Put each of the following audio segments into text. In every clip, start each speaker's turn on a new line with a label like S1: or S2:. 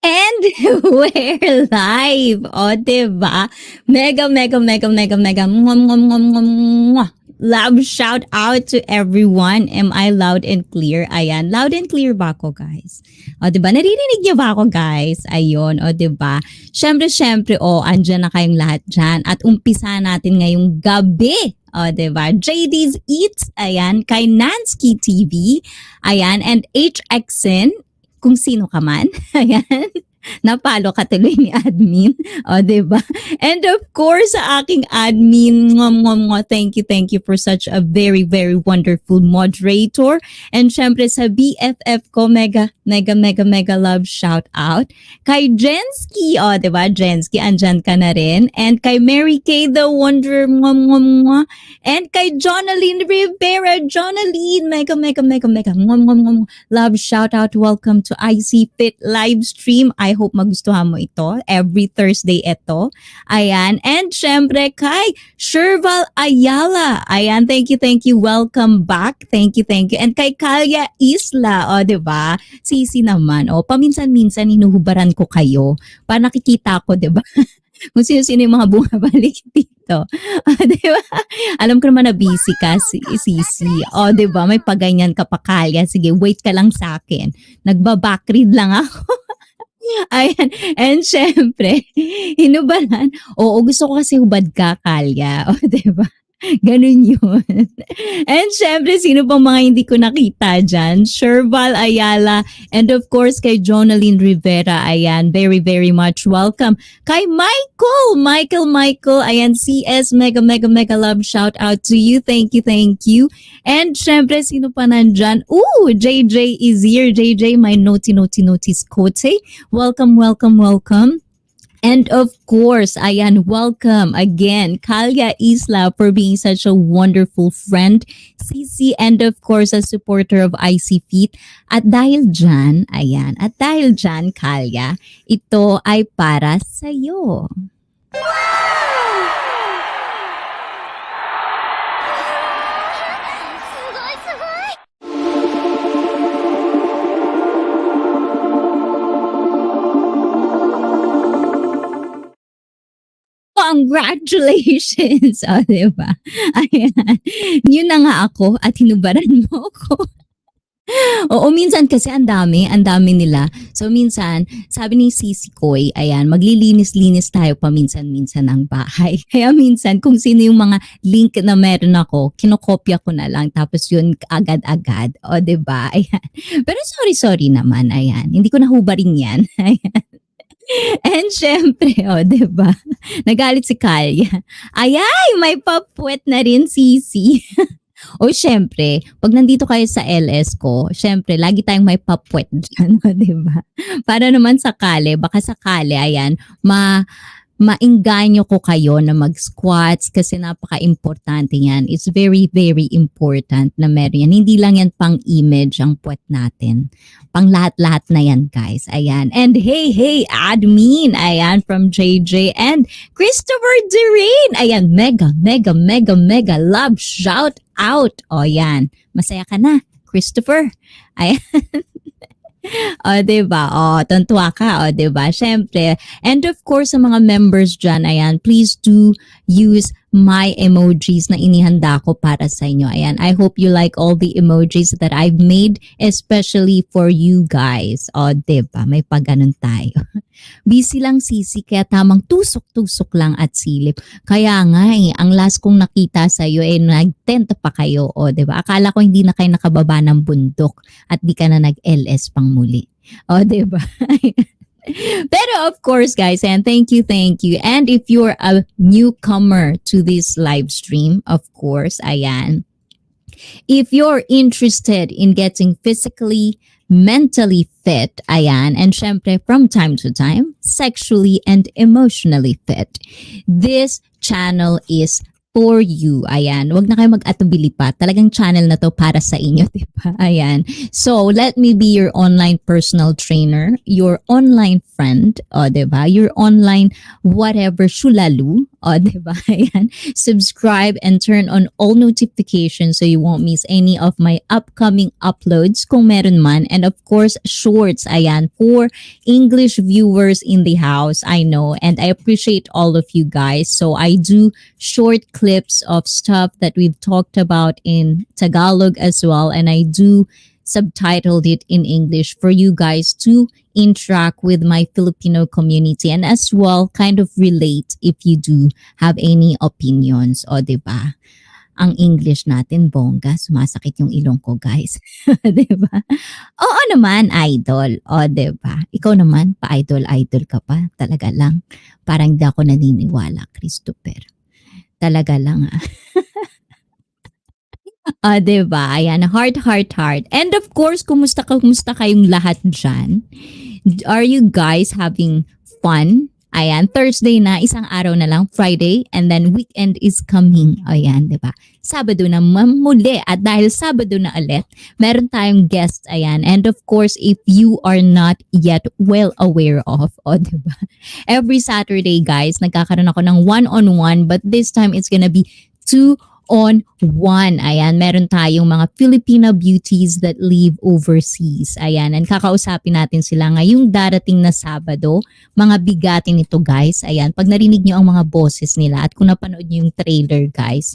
S1: And we're live. O, diba? Mega, mega, mega, mega, mega. Mwah, mwah, mwah, mwah, mwah. Love shout out to everyone. Am I loud and clear? Ayan. Loud and clear ba ako, guys? O, diba? Naririnig niyo ba ako, guys? Ayun. O, diba? Syempre, andyan na kayong lahat dyan. At umpisa natin ngayong gabi. O, diba? JD's Eats. Ayan. Kay Nansky TV. Ayan. And HXN. Kung sino ka man. Ayan. Napalo ka tuloy ni admin. O, diba? And of course, sa aking admin, thank you for such a very, very wonderful moderator. And syempre sa BFF ko, mega love shout out. Kay Jensky, o, diba? Jensky, andyan ka na rin. And kay Mary Kay the Wonder, and kay Jonaline Rivera. Jonaline, mega, love shout out. Welcome to ICEE Fit live stream. I hope magustuhan mo ito. Every Thursday ito. Ayan. And syempre kay Sherval Ayala. Ayan. Thank you. Welcome back. Thank you. And kay Kalya Isla. O, diba? Sisi naman. O, paminsan-minsan hinuhubaran ko kayo. Para nakikita ko, diba? Kung sino-sino yung mga bumabalik dito. O, diba? Alam ko naman na busy ka, Sisi. O, diba? May paganyan ka pa, Kalya. Sige, wait ka lang sa akin. Nagba-backread lang ako. Ayan. And syempre, hinubaran. Oo, gusto ko kasi hubad ka, Kalya. O, diba? Ganun yun. And syempre, sino pang mga hindi ko nakita dyan? Sherval Ayala. And of course, kay Jonaline Rivera. Ayan, very, very much welcome. Kay Michael. Ayan, CS, mega love shout out to you. Thank you. And syempre, sino pa nandyan? Ooh, JJ is here. JJ, my naughty cote. Welcome. And of course, ayan, welcome again, Kalya Isla, for being such a wonderful friend, Sisi, and of course, a supporter of ICEE Fit. At dahil dyan, Kalya, ito ay para sa'yo. Congratulations! O, diba? Ayan. Yun na nga ako at hinubaran mo ako. Oo, minsan kasi ang dami nila. So minsan, sabi ni Sisi Koy, ayan, maglilinis-linis tayo paminsan-minsan ng bahay. Kaya minsan, kung sino yung mga link na meron ako, kinokopya ko na lang, tapos yun agad-agad. O, 'di ba? Ayan. Pero sorry naman, ayan. Hindi ko nahubarin yan. And syempre, o, 'di ba? Nagalit si Kalya. Ayay, may papuwet na rin, Sisi. O syempre, 'pag nandito kayo sa LS ko, syempre lagi tayong may papwet diyan, oh, 'di ba? Para naman sakali, baka sakali ayan, maengganyo ko kayo na mag-squats kasi napaka-importante yan. It's very, very important na meron yan. Hindi lang yan pang image ang puwet natin. Pang lahat-lahat na yan, guys. Ayan. And hey, admin. Ayan, from JJ and Christopher Durain. Ayan, mega love shout out. O, yan. Masaya ka na, Christopher. Ayan. O, diba? O, tuntua ka. O, diba? Siyempre. And of course, sa mga members dyan, ayan, please do use my emojis na inihanda ko para sa inyo. Ayan, I hope you like all the emojis that I've made, especially for you guys. O, diba? May pagganon tayo. Busy lang Sisi, kaya tamang tusok-tusok lang at silip. Kaya nga ang last kong nakita sa iyo nag-tent pa kayo. O, diba? Akala ko hindi na kayo nakababa ng bundok at di ka na nag-LS pang muli. O, diba? Pero of course guys, and thank you. And if you're a newcomer to this live stream, of course, ayan, if you're interested in getting physically, mentally fit, ayan, and syempre from time to time, sexually and emotionally fit, this channel is for you. Ayan, wag na kayo mag-atubili pa. Talagang channel na to para sa inyo, di ba? Ayan. So, let me be your online personal trainer, your online friend, o, di ba? Your online whatever, shulalu, o, di ba? Ayan. Subscribe and turn on all notifications so you won't miss any of my upcoming uploads kung meron man. And of course, shorts, ayan, for English viewers in the house, I know. And I appreciate all of you guys. So, I do short clips of stuff that we've talked about in Tagalog as well, and I do subtitled it in English for you guys to interact with my Filipino community and as well kind of relate if you do have any opinions. O, diba? Ang English natin, bongga, sumasakit yung ilong ko, guys. Diba? Oo naman, idol. O, diba? Ikaw naman, pa-idol ka pa. Talaga lang. Parang di ako naniniwala, Christopher. Talaga lang diba? Ayan, heart. And of course, kumusta kayong lahat dyan? Are you guys having fun? Ayan, Thursday na, isang araw na lang, Friday, and then weekend is coming. Ayan, diba? Sabado na muli. At dahil Sabado na ulit, meron tayong guest, ayan. And of course, if you are not yet well aware of, diba? Every Saturday, guys, nagkakaroon ako ng one-on-one, but this time it's gonna be 2-on-1. Ayan, meron tayong mga Filipino beauties that live overseas. Ayan, and kakausapin natin sila ngayong darating na Sabado. Mga bigatin ito, guys. Ayan, pag narinig nyo ang mga boses nila at kung napanood nyo yung trailer, guys,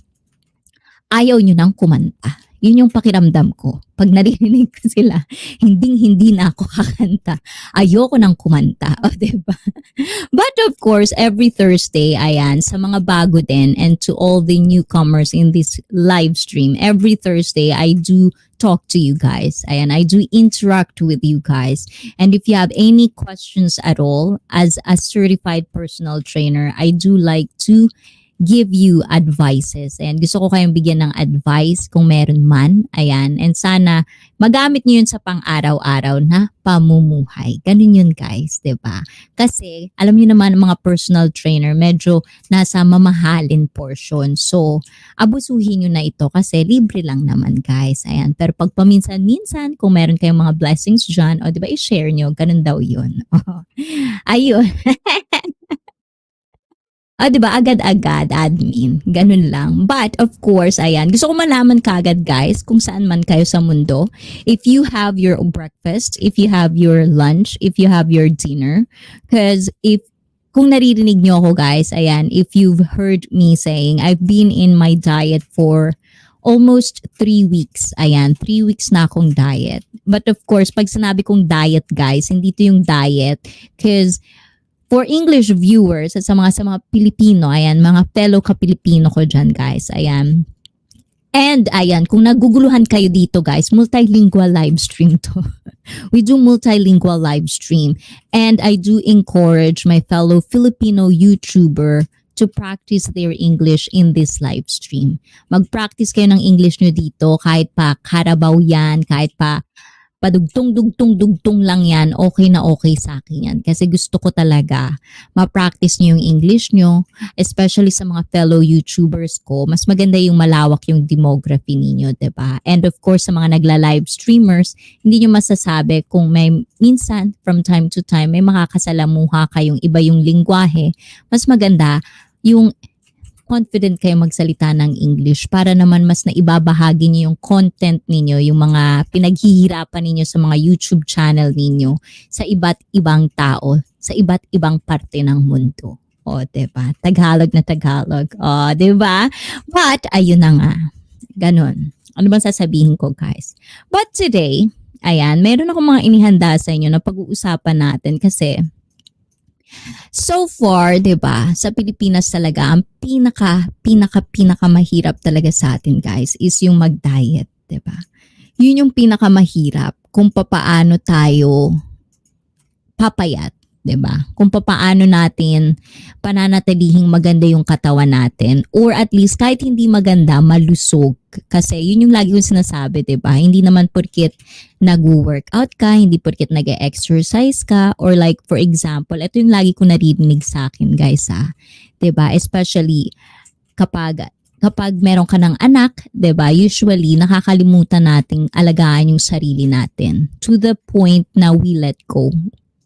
S1: ayaw nyo nang kumanta. Yun yung pakiramdam ko. Pag narinig ko sila, hindi na ako kakanta. Ayoko nang kumanta. O, diba? But of course, every Thursday, ayan, sa mga bago din and to all the newcomers in this live stream, every Thursday, I do talk to you guys. Ayan, I do interact with you guys. And if you have any questions at all, as a certified personal trainer, I do like to give you advices. And gusto ko kayong bigyan ng advice kung meron man. Ayan. And sana magamit niyo yun sa pang-araw-araw na pamumuhay. Ganun yun, guys. 'Di ba? Kasi alam niyo naman mga personal trainer, medyo nasa mamahalin portion. So, abusuhin niyo na ito kasi libre lang naman, guys. Ayan. Pero pag paminsan-minsan, kung meron kayong mga blessings dyan, o 'di ba, i-share niyo. Ganun daw yun. Ayun. Diba? Agad-agad, admin. Ganun lang. But, of course, ayan. Gusto ko malaman kaagad, guys, kung saan man kayo sa mundo. If you have your breakfast, if you have your lunch, if you have your dinner. Because kung naririnig nyo ako, guys, ayan, if you've heard me saying, I've been in my diet for almost 3 weeks. Ayan, 3 weeks na akong diet. But of course, pag sinabi kong diet, guys, hindi to yung diet. Because for English viewers at sa mga Pilipino, ayan, mga fellow ka-Pilipino ko dyan, guys, ayan. And ayan, kung naguguluhan kayo dito, guys, multilingual live stream to. We do multilingual live stream. And I do encourage my fellow Filipino YouTuber to practice their English in this live stream. Mag-practice kayo ng English nyo dito, kahit pa karabaw yan, kahit pa padugtong-dugtong-dugtong lang yan, okay na okay sa akin yan. Kasi gusto ko talaga ma-practice nyo yung English nyo, especially sa mga fellow YouTubers ko. Mas maganda yung malawak yung demography ninyo, diba? And of course, sa mga nagla-live streamers, hindi nyo masasabi kung may minsan, from time to time, may makakasalamuha kayong iba yung lingwahe. Mas maganda yung confident kayo magsalita ng English para naman mas naibabahagi niyo yung content ninyo, yung mga pinaghihirapan ninyo sa mga YouTube channel ninyo sa iba't ibang tao, sa iba't ibang parte ng mundo. O, diba? Tagalog na Tagalog. O, diba? But, ayun na nga. Ganon. Ano bang sasabihin ko, guys? But today, ayan, meron akong mga inihanda sa inyo na pag-uusapan natin kasi so far, 'di ba, sa Pilipinas talaga ang pinaka mahirap talaga sa atin, guys, is yung mag-diet, 'di ba? Yun yung pinaka mahirap kung papaano tayo papayat, 'di ba? Kung papaano natin pananatilihing maganda yung katawan natin or at least kahit hindi maganda, malusog. Kasi yun yung lagi kong sinasabi, 'di ba? Hindi naman porket nag-workout ka, hindi porket nag-exercise ka, or like for example, ito yung lagi ko naririnig sa akin, guys, 'di ba? Especially kapag meron ka ng anak, 'di ba? Usually nakakalimutan nating alagaan yung sarili natin to the point na we let go.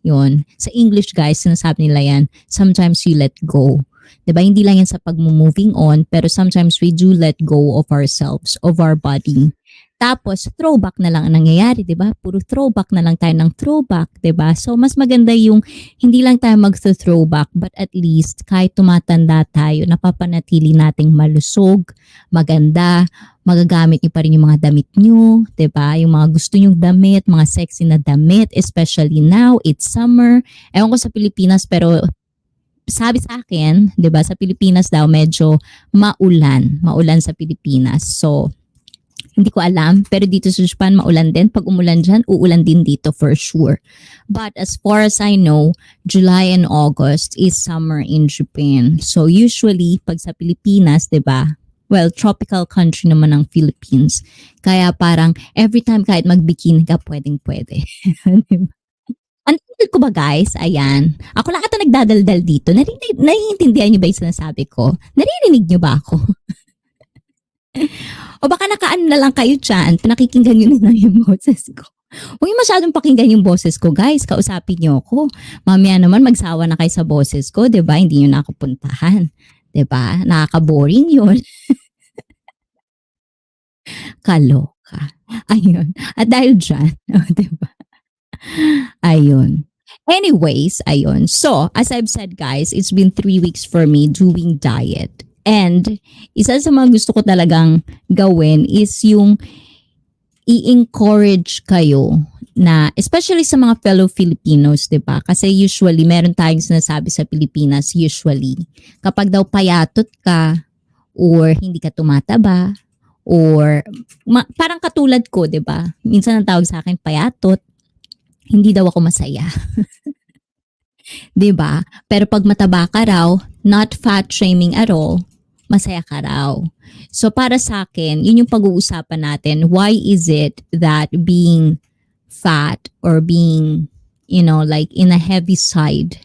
S1: Yun. Sa English, guys, sinasabi nila yan, sometimes you let go. Diba? Hindi lang yan sa pag-moving on, pero sometimes we do let go of ourselves, of our body. Tapos, throwback na lang ang nangyayari, diba? Puro throwback na lang tayo ng throwback, diba? So, mas maganda yung hindi lang tayo mag-throwback, but at least kahit tumatanda tayo, napapanatili nating malusog, maganda, magagamit niyo pa rin yung mga damit niyo, 'di ba? Yung mga gusto niyong damit, mga sexy na damit, especially now, it's summer. Ewan ko sa Pilipinas, pero sabi sa akin, 'di ba, sa Pilipinas daw medyo maulan sa Pilipinas. So, hindi ko alam, pero dito sa Japan maulan din. Pag umulan diyan, uulan din dito for sure. But as far as I know, July and August is summer in Japan. So usually pag sa Pilipinas, 'di ba? Well, tropical country naman ng Philippines. Kaya parang every time kahit magbikini ka, pwedeng-pwede. Ang tagal ko ba, guys? Ayan. Ako lang ata nagdadaldal dito. Naiintindihan niyo ba yung sinasabi ko? Naririnig niyo ba ako? O baka nakaan na lang kayo dyan, pinakikinggan niyo na lang yung boses ko. Huwag yung masyadong pakinggan yung boses ko, guys. Kausapin niyo ako. Mamaya naman magsawa na kayo sa boses ko, 'di ba? Hindi niyo na ako puntahan. 'Di ba? Nakaka-boring 'yun. Kaloka. Ayun. At dahil dyan, 'di ba? Ayun. Anyways, ayun. So, as I've said, guys, it's been 3 weeks for me doing diet. And isa sa mga gusto ko talagang gawin is yung i-encourage kayo na, especially sa mga fellow Filipinos, 'di ba? Kasi usually meron tayong sinasabi sa Pilipinas, usually kapag daw payatot ka or hindi ka tumataba or parang katulad ko, 'di ba? Minsan ang tawag sa akin payatot, hindi daw ako masaya. 'Di ba? Pero pag mataba ka raw, not fat shaming at all, masaya ka raw. So para sa akin, yun yung pag-uusapan natin. Why is it that being fat or being, like in a heavy side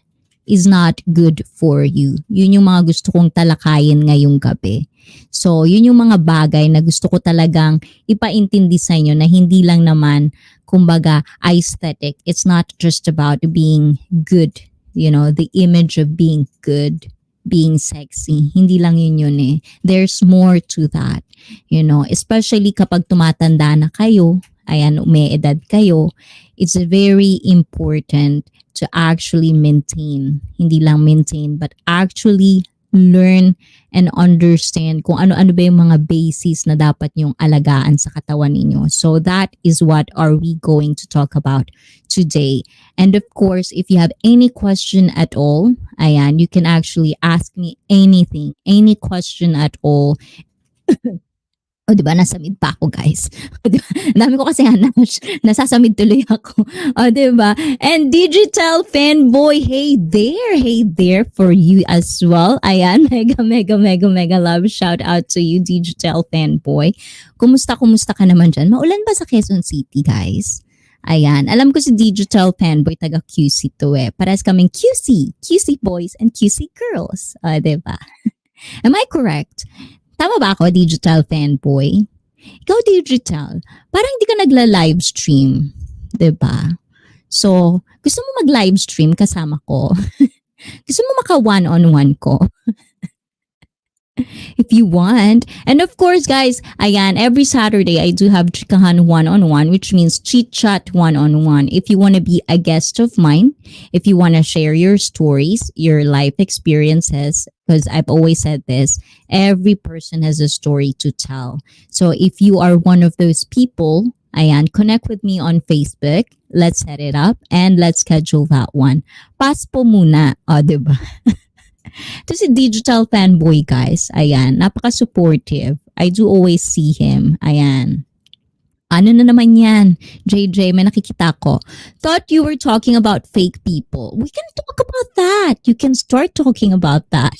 S1: is not good for you? Yun yung mga gusto kong talakayin ngayong gabi. So yun yung mga bagay na gusto ko talagang ipaintindi sa inyo na hindi lang naman, kumbaga, aesthetic. It's not just about being good. The image of being good, being sexy. Hindi lang yun eh. There's more to that. Especially kapag tumatanda na kayo, ayan, umeedad kayo, it's very important to actually maintain. Hindi lang maintain, but actually learn and understand kung ano-ano ba yung mga basis na dapat nyong alagaan sa katawan ninyo. So that is what are we going to talk about today. And of course, if you have any question at all, ayan, you can actually ask me anything, any question at all. O, di ba? Nasa mid pa ako, guys. O, di ba? Ang dami ko kasi hanas. Nasasamid tuloy ako. O, di ba? And Digital Fanboy, hey there for you as well. Ayan, mega love shout out to you, Digital Fanboy. Kumusta ka naman dyan? Maulan ba sa Quezon City, guys? Ayan, alam ko si Digital Fanboy, taga QC to eh. Parehas kaming QC boys and QC girls. O, di ba? Am I correct? Tama ba ako, Digital Fanboy? Ikaw, Digital, parang hindi ka nagla-live stream. 'Di ba? So, gusto mo mag-live stream kasama ko? Gusto mo maka one-on-one ko? If you want. And of course, guys, ayan, every Saturday, I do have Chikahan one-on-one, which means chit-chat one-on-one. If you want to be a guest of mine, if you want to share your stories, your life experiences, because I've always said this, every person has a story to tell. So if you are one of those people, ayan, connect with me on Facebook. Let's set it up and let's schedule that one. Pass po muna, diba? Ito si Digital Fanboy, guys. Ayan, napaka-supportive. I do always see him. Ayan. Ano na naman yan? JJ, may nakikita ko. Thought you were talking about fake people. We can talk about that. You can start talking about that.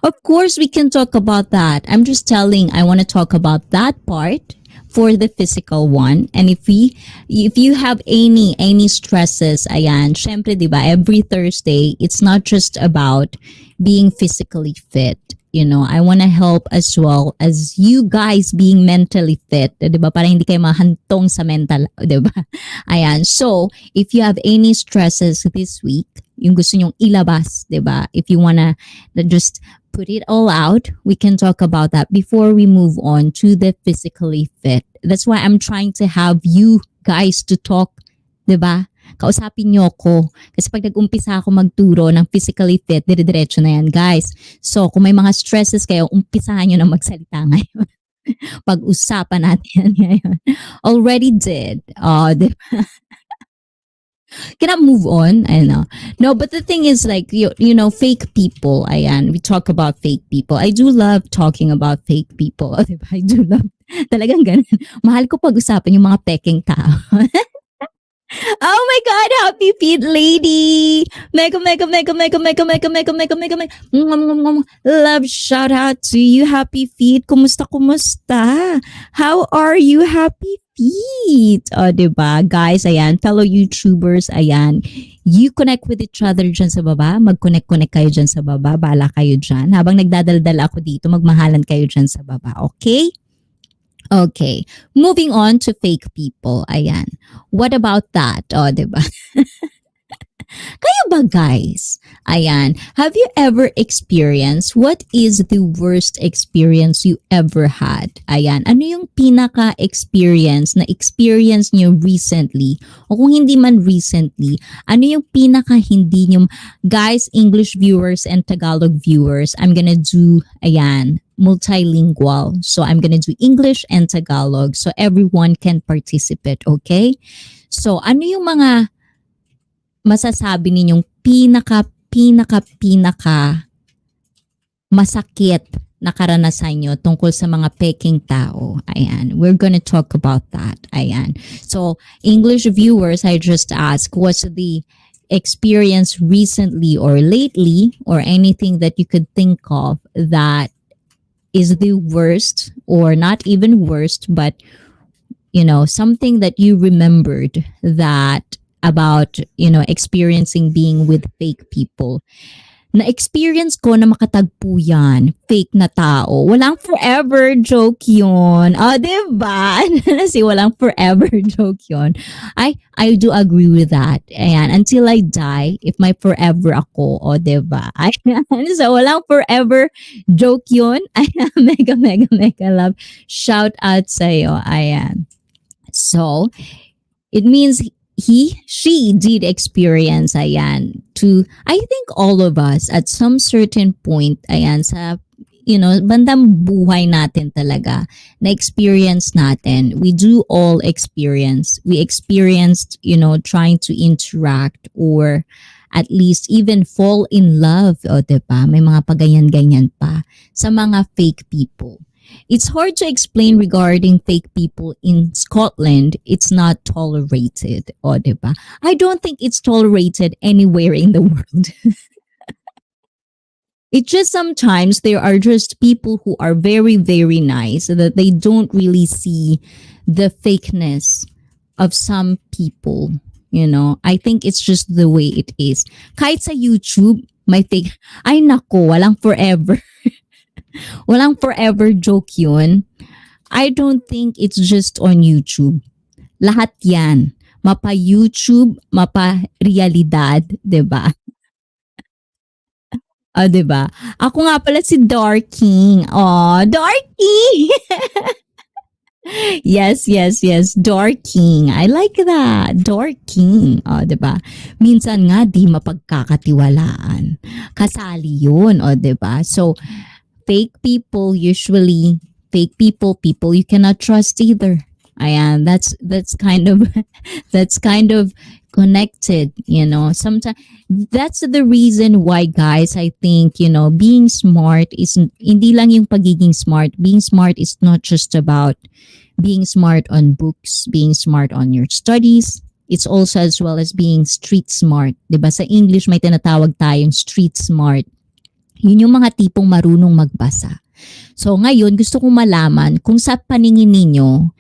S1: Of course, we can talk about that. I'm just telling, I want to talk about that part for the physical one. And if you have any stresses, ayan, syempre, di ba, every Thursday, it's not just about being physically fit. You know, I want to help as well as you guys being mentally fit, di ba? Para hindi kayo mahantong sa mental, di ba? Ayan. So, if you have any stresses this week, yung gusto nyong ilabas, di ba? If you wanna just put it all out, we can talk about that before we move on to the physically fit. That's why I'm trying to have you guys to talk, di ba? Kausapin niyo ako. Kasi pag nag-umpisa ako magturo ng physically fit, dire-diretso na yan, guys. So, kung may mga stresses kayo, umpisahan nyo na magsalita ngayon. Pag-usapan natin yan ngayon. Already did. Di ba? Can I move on? I know. No, but the thing is like, you know, fake people. Ayan, we talk about fake people. I do love talking about fake people. Diba? I do love, talagang ganun. Mahal ko pag-usapan yung mga peking tao. Oh my God, happy feet lady. Mega. Love shout out to you, happy feet. Kumusta? How are you, happy feet? O, diba? Guys, ayan, fellow YouTubers, ayan. You connect with each other dyan sa baba. Mag-connect kayo dyan sa baba. Bahala kayo dyan. Habang nagdadaldal ako dito, magmahalan kayo dyan sa baba. Okay? Okay, moving on to fake people. Ayan. What about that? O, diba? Kayo ba, guys? Ayan. Have you ever experienced, what is the worst experience you ever had? Ayan. Ano yung pinaka-experience na experience nyo recently? O kung hindi man recently, ano yung pinaka-hindi nyo? Guys, English viewers and Tagalog viewers, I'm gonna do, ayan, multilingual. So I'm gonna do English and Tagalog so everyone can participate, okay? So ano yung mga masasabi ninyong pinaka masakit na karanasan nyo tungkol sa mga peking tao? Ayan, we're gonna talk about that. Ayan. So English viewers, I just ask, what's the experience recently or lately or anything that you could think of that is the worst or not even worst, but you know, something that you remembered that about, you know, experiencing being with fake people. Na-experience ko na makatagpo yan, fake na tao. Walang forever joke yun. O, diba? Kasi walang forever joke yun. I do agree with that. Ayan, until I die, if may forever ako, o, diba? Ayan, so walang forever joke yun. Ayan, mega love. Shout out sa'yo. Ayan. So, it means she did experience, ayan, to, I think all of us at some certain point, ayan, sa, bandang buhay natin talaga, na experience natin, we do all experience. We experienced, trying to interact or at least even fall in love, o diba? May mga pagayan-ganyan pa sa mga fake people. It's hard to explain regarding fake people in Scotland. It's not tolerated, o diba? I don't think it's tolerated anywhere in the world. It's just sometimes there are just people who are very, very nice so that they don't really see the fakeness of some people. I think it's just the way it is. Kahit sa YouTube, may fake. Ay nako, walang forever. Walang forever joke yun. I don't think it's just on YouTube. Lahat yan. Mapa YouTube, mapa realidad, 'di ba? Ah, 'di ba? Ako nga pala si Darking. Oh, Darking! Yes, yes, yes. Dorking. I like that. Dorking. O, diba? Minsan nga, di mapagkakatiwalaan. Kasali yun, o, diba? So, fake people usually, people you cannot trust either. Ayan, that's kind of, that's kind of connected, Sometimes, that's the reason why, guys, I think, being smart is, hindi lang yung pagiging smart. Being smart is not just about being smart on books, being smart on your studies. It's also as well as being street smart. Diba? Sa English, may tinatawag tayong street smart. Yun yung mga tipong marunong magbasa. So ngayon, gusto kong malaman kung sa paningin ninyo,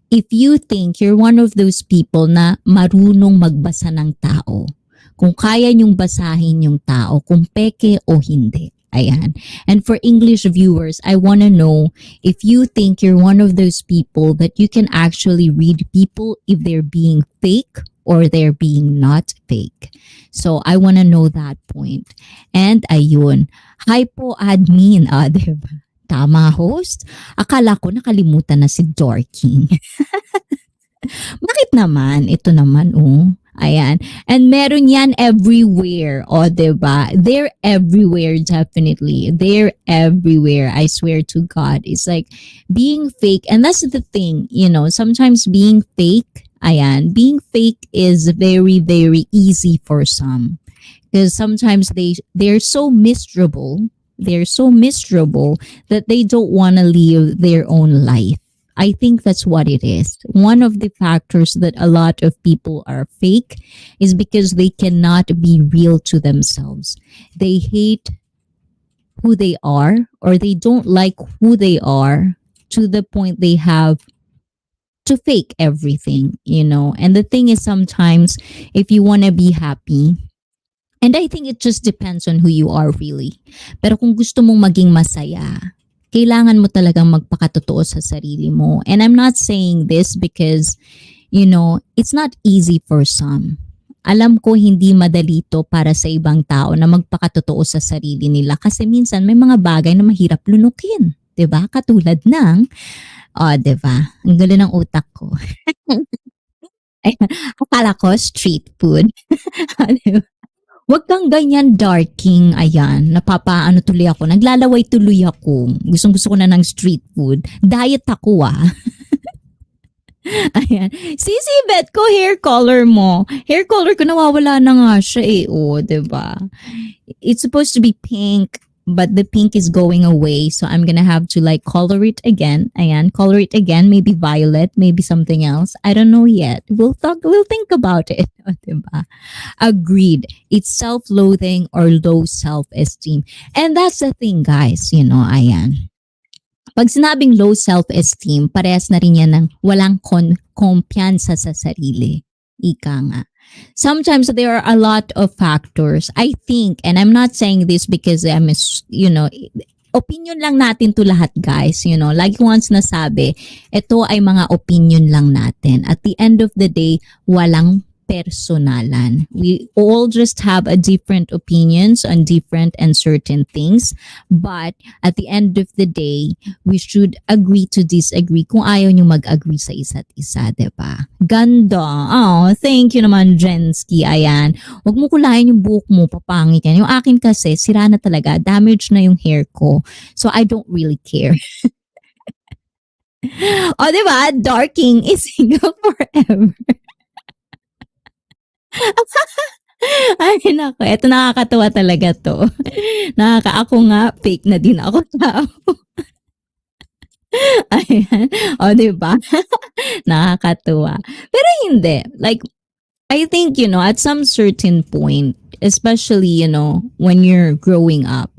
S1: if you think you're one of those people na marunong magbasa ng tao, kung kaya nyong basahin yung tao, kung peke o hindi. Ayan. And for English viewers, I want to know if you think you're one of those people that you can actually read people if they're being fake or they're being not fake. So I want to know that point. And ayun, hi po admin, diba? Tama host? Akala ko nakalimutan na si Dorking. Bakit naman? Ito naman, oh. Ayan. And meron yan everywhere. O, diba? They're everywhere, definitely. They're everywhere. I swear to God. It's like being fake. And that's the thing, sometimes being fake, being fake is very, very easy for some. Because sometimes they're so miserable. They're so miserable that they don't want to live their own life. I think that's what it is. One of the factors that a lot of people are fake is because they cannot be real to themselves. They hate who they are or they don't like who they are to the point they have to fake everything, And the thing is sometimes if you want to be happy, and I think it just depends on who you are really. Pero kung gusto mong maging masaya, kailangan mo talagang magpakatotoo sa sarili mo. And I'm not saying this because, it's not easy for some. Alam ko hindi madali to para sa ibang tao na magpakatotoo sa sarili nila kasi minsan may mga bagay na mahirap lunukin. 'Di ba? Katulad ng, 'di ba? Ang gulo ng utak ko. Akala ko street food. Diba? Wag kang ganyan, Darking. Ayan, napapaano tuloy ako. Naglalaway tuloy ako. Gusto ko na ng street food. Diet ako, Ayan. Sisibet ko hair color mo. Hair color ko nawawala na nga siya diba? It's supposed to be pink, but the pink is going away. So I'm gonna have to color it again. Ayan, color it again. Maybe violet, maybe something else. I don't know yet. We'll think about it. Diba? Agreed. It's self-loathing or low self-esteem. And that's the thing, guys. Ayan. Pag sinabing low self-esteem, parehas na rin yan ng walang kumpiyansa sa sarili. Ika nga. Sometimes there are a lot of factors. I think, and I'm not saying this because I'm, opinion lang natin to lahat, guys. Like once nasabi, ito ay mga opinion lang natin. At the end of the day, walang personalan. We all just have a different opinions on different and certain things. But at the end of the day, we should agree to disagree kung ayaw nyo mag-agree sa isa't isa, diba? Ganda. Oh, thank you naman, Jensky. Ayan. Huwag mo kulayan yung buhok mo, papangit yan. Yung akin kasi, sira na talaga. Damage na yung hair ko. So, I don't really care. O, diba? Darking is single forever. Ay, nako. Ito nakakatawa talaga to. Ako nga, fake na din ako tao. Ayan. O, diba? Nakakatuwa. Pero hindi. Like, I think, at some certain point, especially, when you're growing up,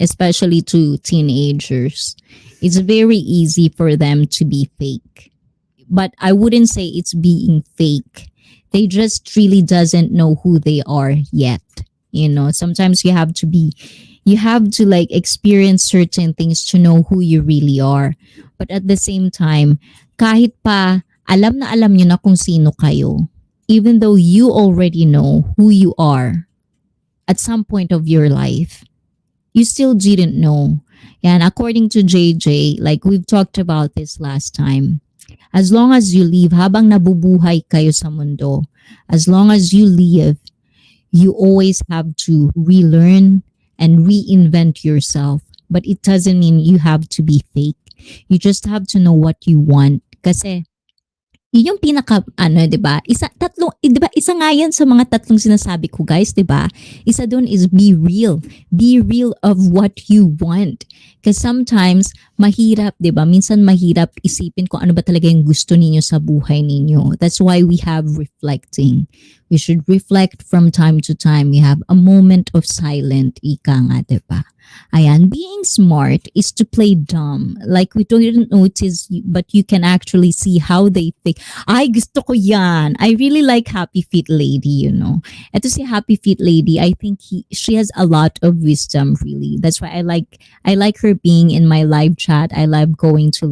S1: especially to teenagers, it's very easy for them to be fake. But I wouldn't say it's being fake. They just really doesn't know who they are yet. Sometimes you have to like experience certain things to know who you really are. But at the same time, kahit pa alam na alam nyo na kung sino kayo, even though you already know who you are at some point of your life, you still didn't know. And according to JJ, like we've talked about this last time, as long as you live, habang nabubuhay kayo sa mundo, as long as you live, you always have to relearn and reinvent yourself. But it doesn't mean you have to be fake. You just have to know what you want. Kasi yun yung pinaka, 'di ba? Di ba? Isa nga yan sa mga tatlong sinasabi ko, guys, 'di ba? Isa doon is be real. Be real of what you want. Because sometimes, mahirap, 'di ba? Minsan mahirap isipin kung ano ba talaga yung gusto ninyo sa buhay ninyo. That's why we have reflecting. We should reflect from time to time. We have a moment of silent, ika nga, 'di ba? Ayan, being smart is to play dumb. Like we don't notice, but you can actually see how they think. Ay, gusto ko yan. I really like Happy Feet Lady, Ito si Happy Feet Lady, I think she has a lot of wisdom, really. That's why I like her being in my live chat. I love going to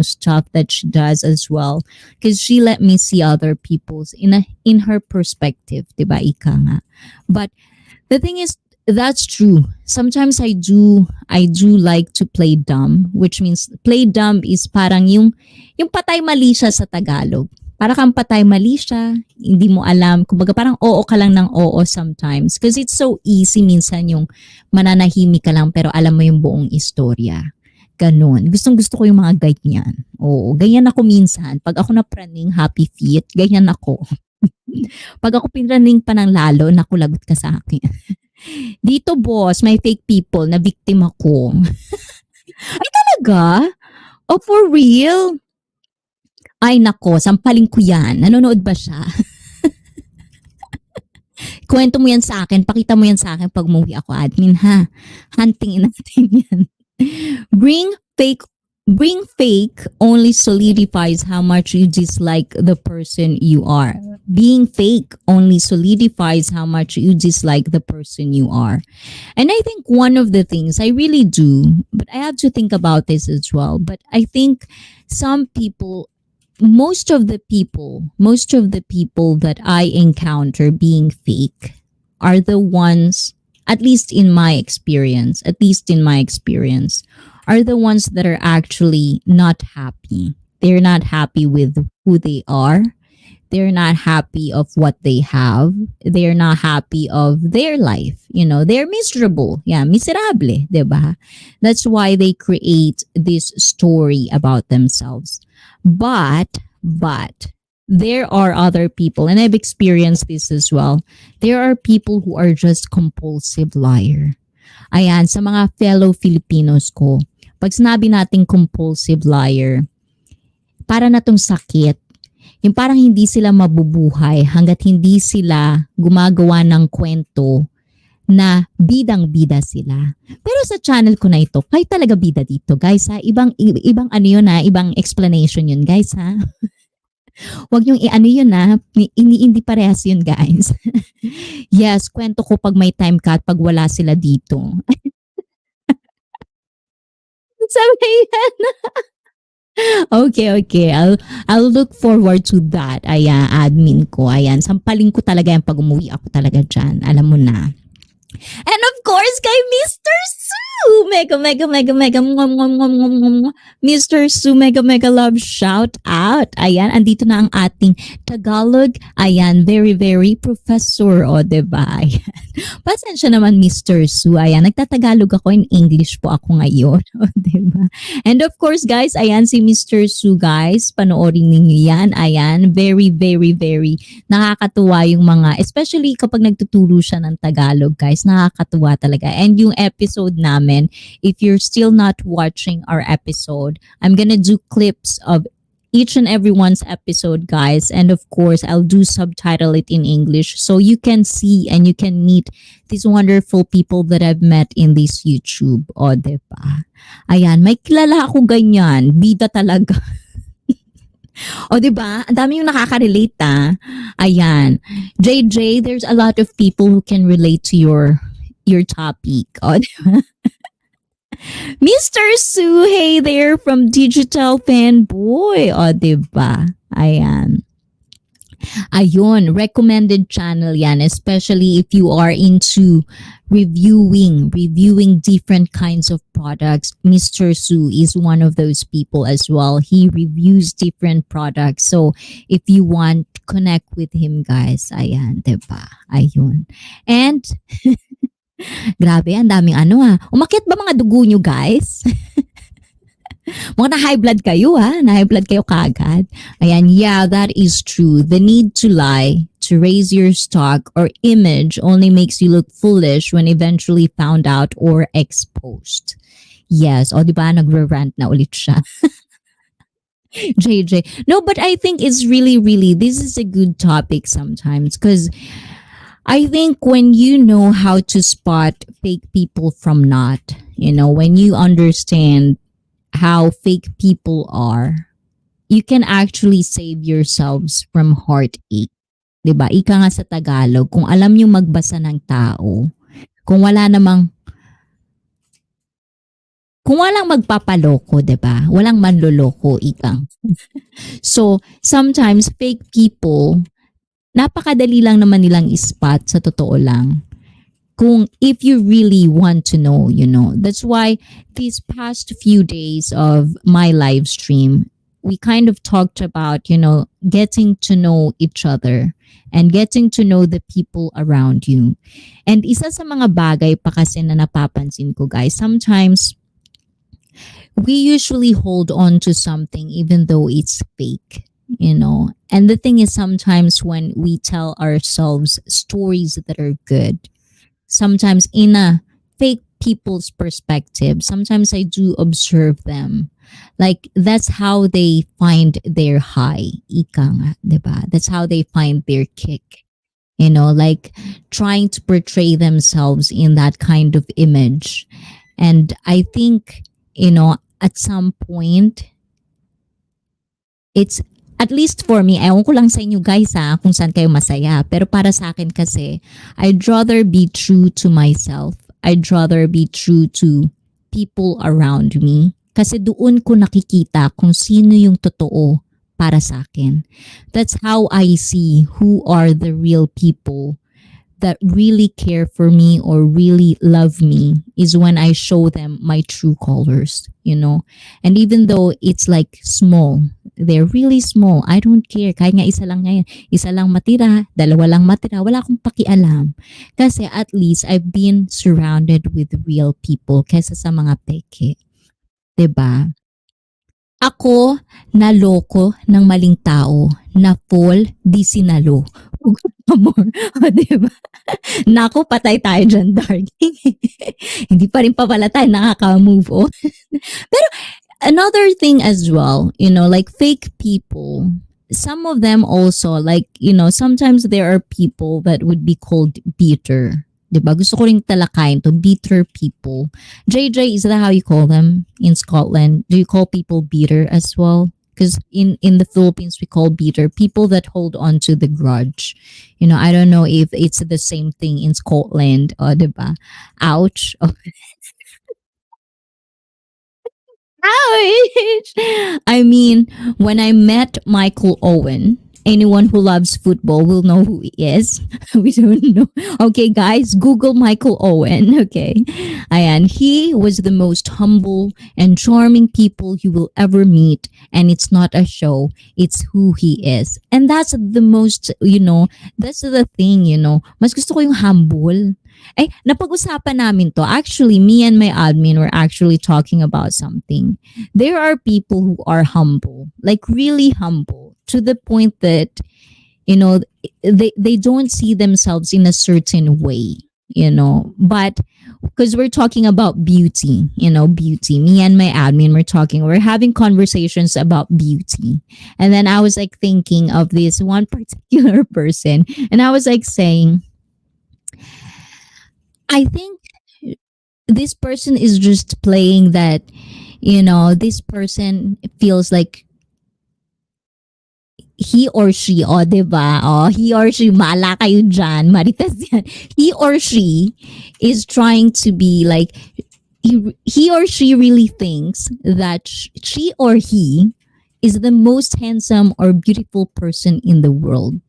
S1: stuff that she does as well. Because she let me see other people's in her perspective, diba, ika nga. But the thing is, that's true. Sometimes I do like to play dumb, which means play dumb is parang yung patay mali siya sa Tagalog. Para kang patay mali siya, hindi mo alam. Kumbaga parang oo ka lang ng oo sometimes. Because it's so easy minsan yung mananahimik ka lang pero alam mo yung buong istorya. Ganun. Gustong-gusto ko yung mga ganyan. Oo, ganyan ako minsan. Pag ako napraning Happy Feet, ganyan ako. Pag ako pinraning pa ng lalo, naku, lagot ka sa akin. Dito, boss, may fake people na biktima ko. Ay, talaga? Oh, for real? Ay, nako, sampalin ko yan. Nanonood ba siya? Kwento mo yan sa akin. Pakita mo yan sa akin pag umuwi ako, admin, ha? Huntingin natin yan. Bring fake only solidifies how much you dislike the person you are. Being fake only solidifies how much you dislike the person you are. And I think one of the things I really do, but I have to think about this as well, but I think some people, most of the people that I encounter being fake are the ones, at least in my experience, are the ones that are actually not happy. They're not happy with who they are. They're not happy of what they have. They're not happy of their life. They're miserable. Yeah, miserable, diba? That's why they create this story about themselves. But there are other people, and I've experienced this as well. There are people who are just compulsive liar. Ayan, sa mga fellow Filipinos ko, pag sinabi nating compulsive liar, para na tong sakit. Yung parang hindi sila mabubuhay hanggat hindi sila gumagawa ng kwento na bidang-bida sila. Pero sa channel ko na ito, kayo talaga bida dito, guys, ha? Ibang ano yun, ha? Ibang explanation yun, guys, ha? Huwag yung ano yun, ha? Hindi parehas yun, guys. Yes, kwento ko pag may time cut, pag wala sila dito. Sabi yan. Okay, okay. I'll look forward to that. Ayan, admin ko. Ayan, sampalin ko talaga yan pag umuwi ako talaga dyan. Alam mo na. And of course, kay Mr. Sue! Mega, mega, mega, mega, mwah, mwah, mwah, mwah, mwah, mwah. Mr. Sue, mega, mega love shout out. Ayan, andito na ang ating Tagalog. Ayan, very, very professor. O, diba? Ayan. Pasensya naman, Mr. Sue. Ayan, nagtatagalog ako in English po ako ngayon. O, diba? And of course, guys, ayan si Mr. Sue, guys. Panoorin ninyo yan. Ayan, very, very, very nakakatuwa yung mga, especially kapag nagtuturo siya ng Tagalog, guys, nakakatuwa talaga. And yung episode namin, if you're still not watching our episode, I'm gonna do clips of each and everyone's episode, guys. And of course, I'll do subtitle it in English so you can see and you can meet these wonderful people that I've met in this YouTube. O, diba? Ayan, may kilala ako ganyan. Bida talaga. O, diba? Ang dami yung nakaka-relate, ah. Ayan. JJ, there's a lot of people who can relate to your topic. O, diba? Mr. Sue, hey there from Digital Fanboy. O, diba? Ayan. Ayun, recommended channel yan, especially if you are into reviewing different kinds of products. Mr. Sue is one of those people as well. He reviews different products. So if you want, connect with him, guys. Ayan, diba? Ayun. And grabe, ang daming ano ah. Umakyat ba mga dugo nyo, guys? Mga na-high blood kayo ha. Na-high blood kayo kagad. Ayan, yeah, that is true. The need to lie, to raise your stock or image only makes you look foolish when eventually found out or exposed. Yes, o di ba nagre-rant na ulit siya. JJ. No, but I think it's really, really, this is a good topic sometimes because I think when you know how to spot fake people from not, when you understand how fake people are, you can actually save yourselves from heartache. 'Di ba? Ika nga sa Tagalog, kung alam niyo magbasa ng tao, kung walang magpapaloko, 'di ba? Walang manloloko, ikang. So, sometimes fake people, napakadali lang naman nilang spot sa totoo lang. Kung if you really want to know, That's why these past few days of my live stream, we kind of talked about, getting to know each other and getting to know the people around you. And isa sa mga bagay pa kasi na napapansin ko, guys, sometimes we usually hold on to something even though it's fake. And the thing is, sometimes when we tell ourselves stories that are good, sometimes in a fake people's perspective, sometimes I do observe them. Like, that's how they find their high. Ika nga, diba? That's how they find their kick. Like trying to portray themselves in that kind of image. And I think, at some point, it's, at least for me, ewan ko lang sa inyo guys kung saan kayo masaya. Pero para sa akin kasi, I'd rather be true to myself. I'd rather be true to people around me. Kasi doon ko nakikita kung sino yung totoo para sa akin. That's how I see who are the real people that really care for me or really love me, is when I show them my true colors, And even though it's like small, they're really small, I don't care. Kahit nga isa lang ngayon, isa lang matira, dalawa lang matira, wala akong pakialam. Kasi at least I've been surrounded with real people kesa sa mga peke. 'Di ba? Ako, naloko ng maling tao, na fall, di sinalo. Hugot amor. O, diba? Naku, patay tayo dyan, darling. Hindi pa rin pa pala tayo nakaka-move on. Pero, another thing as well, like fake people, some of them also, like, sometimes there are people that would be called bitter. Diba? Gusto ko rin talakayin to, bitter people. JJ, is that how you call them in Scotland? Do you call people bitter as well? Because in the Philippines, we call bitter people that hold on to the grudge. I don't know if it's the same thing in Scotland. Diba? Ouch. Ouch! I mean, when I met Michael Owen, anyone who loves football will know who he is. We don't know. Okay, guys, Google Michael Owen. Okay. And he was the most humble and charming people you will ever meet. And it's not a show, it's who he is. And that's the most, that's the thing, mas gusto ko yung humble. Ay, napag-usapan namin to. Actually, me and my admin were actually talking about something. There are people who are humble, like really humble, to the point that, you know, they don't see themselves in a certain way, But because we're talking about beauty, beauty. Me and my admin we're having conversations about beauty. And then I was like thinking of this one particular person, and I was like saying, I think this person is just playing that, this person feels like he or she, diba? He or she, mala kayo dyan, maritas yan. He or she is trying to be like, he or she really thinks that she or he is the most handsome or beautiful person in the world.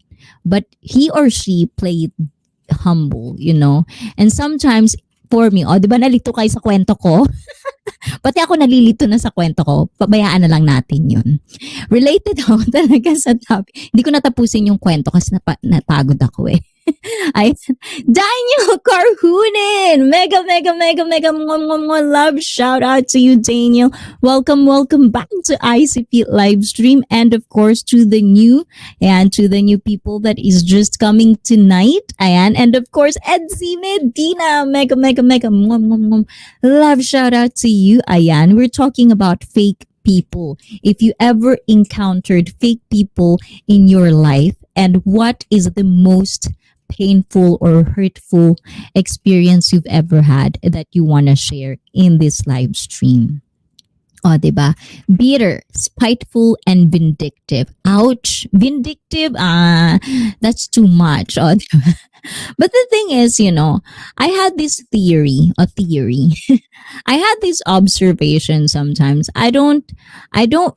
S1: But he or she played humble, And sometimes, for me, di ba nalito kayo sa kwento ko? Pati ako nalilito na sa kwento ko. Pabayaan na lang natin yun. Related ako talaga sa topic. Hindi ko natapusin yung kwento kasi napagod ako eh. Ay, Daniel Carhunin! Mega, mega, mega, mega, love shout out to you, Daniel. Welcome, welcome back to ICEE live stream, and of course to the new people that is just coming tonight. Ayan, and of course Edsy Medina, mega, mega, mega, love shout out to you. Ayan, we're talking about fake people. If you ever encountered fake people in your life, and what is the most painful or hurtful experience you've ever had that you want to share in this live stream? Diba? Bitter, spiteful, and vindictive. Ouch! Vindictive, that's too much. Diba? But the thing is, I had this theory. I had this observation sometimes. I don't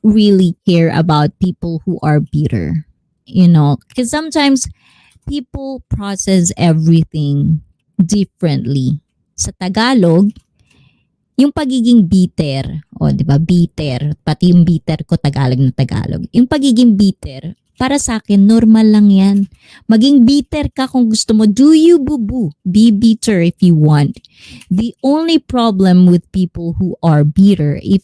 S1: really care about people who are bitter, because sometimes people process everything differently. Sa Tagalog, yung pagiging bitter, di ba? Bitter, pati yung bitter ko Tagalog na Tagalog. Yung pagiging bitter, para sa akin, normal lang yan. Maging bitter ka kung gusto mo. Do you, boo-boo? Be bitter if you want. The only problem with people who are bitter if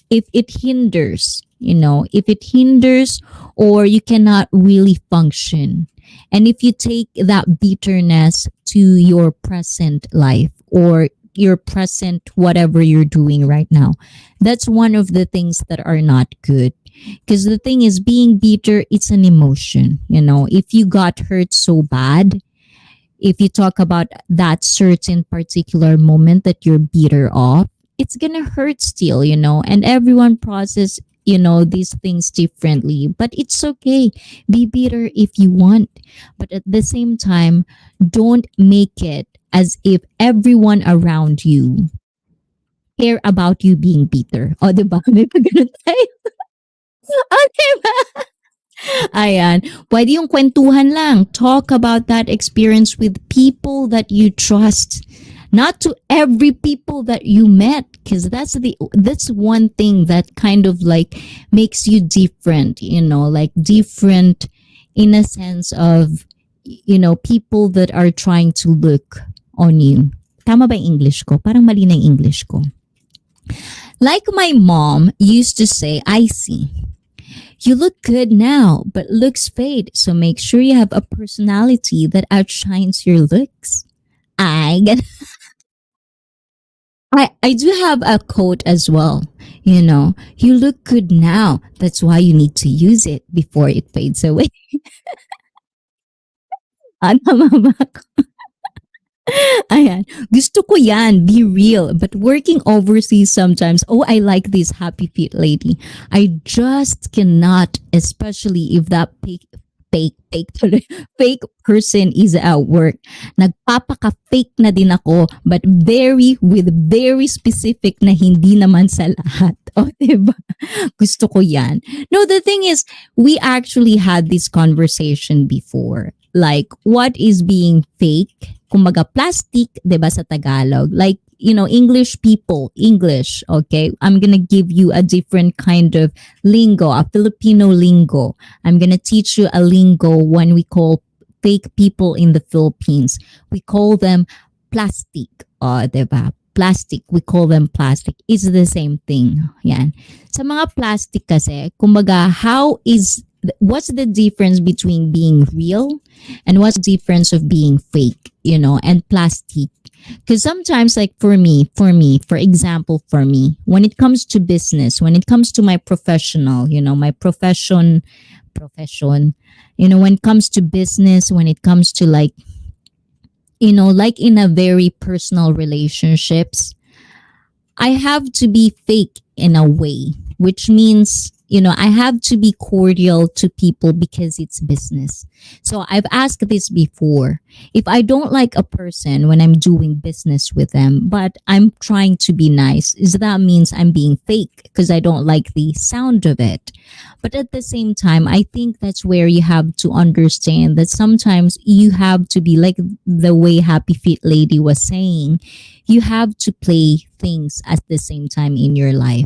S1: it hinders, if it hinders or you cannot really function. And if you take that bitterness to your present life or your present whatever you're doing right now, that's one of the things that are not good. Because the thing is, being bitter, it's an emotion. If you got hurt so bad, if you talk about that certain particular moment that you're bitter of, it's gonna hurt still, and everyone process these things differently, but it's okay. Be bitter if you want, but at the same time, don't make it as if everyone around you care about you being bitter. Diba? May pagano'n tayo. Diba? Ayan. Pwede yung kwentuhan lang. Talk about that experience with people that you trust. Not to every people that you met, because that's one thing that kind of like makes you different, like different in a sense of, people that are trying to look on you. Tama ba yung English ko? Parang mali na yung English ko. Like my mom used to say, ICEE, you look good now, but looks fade. So make sure you have a personality that outshines your looks. I do have a quote as well. You look good now. That's why you need to use it before it fades away. Tama ba ako? Ayan. Gusto ko yan. Be real. But working overseas sometimes, I like this happy feet lady. I just cannot, especially if that fake person is at work. Nagpapaka-fake na din ako, but with very specific na hindi naman sa lahat. O, diba? Gusto ko yan. No, the thing is, we actually had this conversation before. Like, what is being fake? Kumbaga, plastic, diba sa Tagalog? Like, English people, English, okay? I'm gonna give you a different kind of lingo, a Filipino lingo. I'm gonna teach you a lingo when we call fake people in the Philippines. We call them plastic. Diba? Plastic, we call them plastic. It's the same thing. Yan. Sa mga plastic kasi, kumbaga, what's the difference between being real and what's the difference of being fake, and plastic? Because sometimes, like for example, for me, when it comes to business, when it comes to my professional, my profession, when it comes to business, when it comes to like, like in a very personal relationships, I have to be fake in a way, which means, I have to be cordial to people because it's business. So I've asked this before. If I don't like a person when I'm doing business with them, but I'm trying to be nice, is that means I'm being fake because I don't like the sound of it? But at the same time, I think that's where you have to understand that sometimes you have to be like the way Happy Feet Lady was saying, you have to play things at the same time in your life.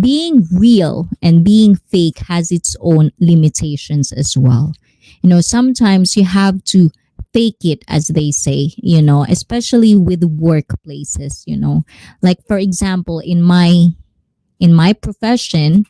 S1: Being real and being fake has its own limitations as well. Sometimes you have to fake it, as they say, especially with workplaces, like for example, in my profession,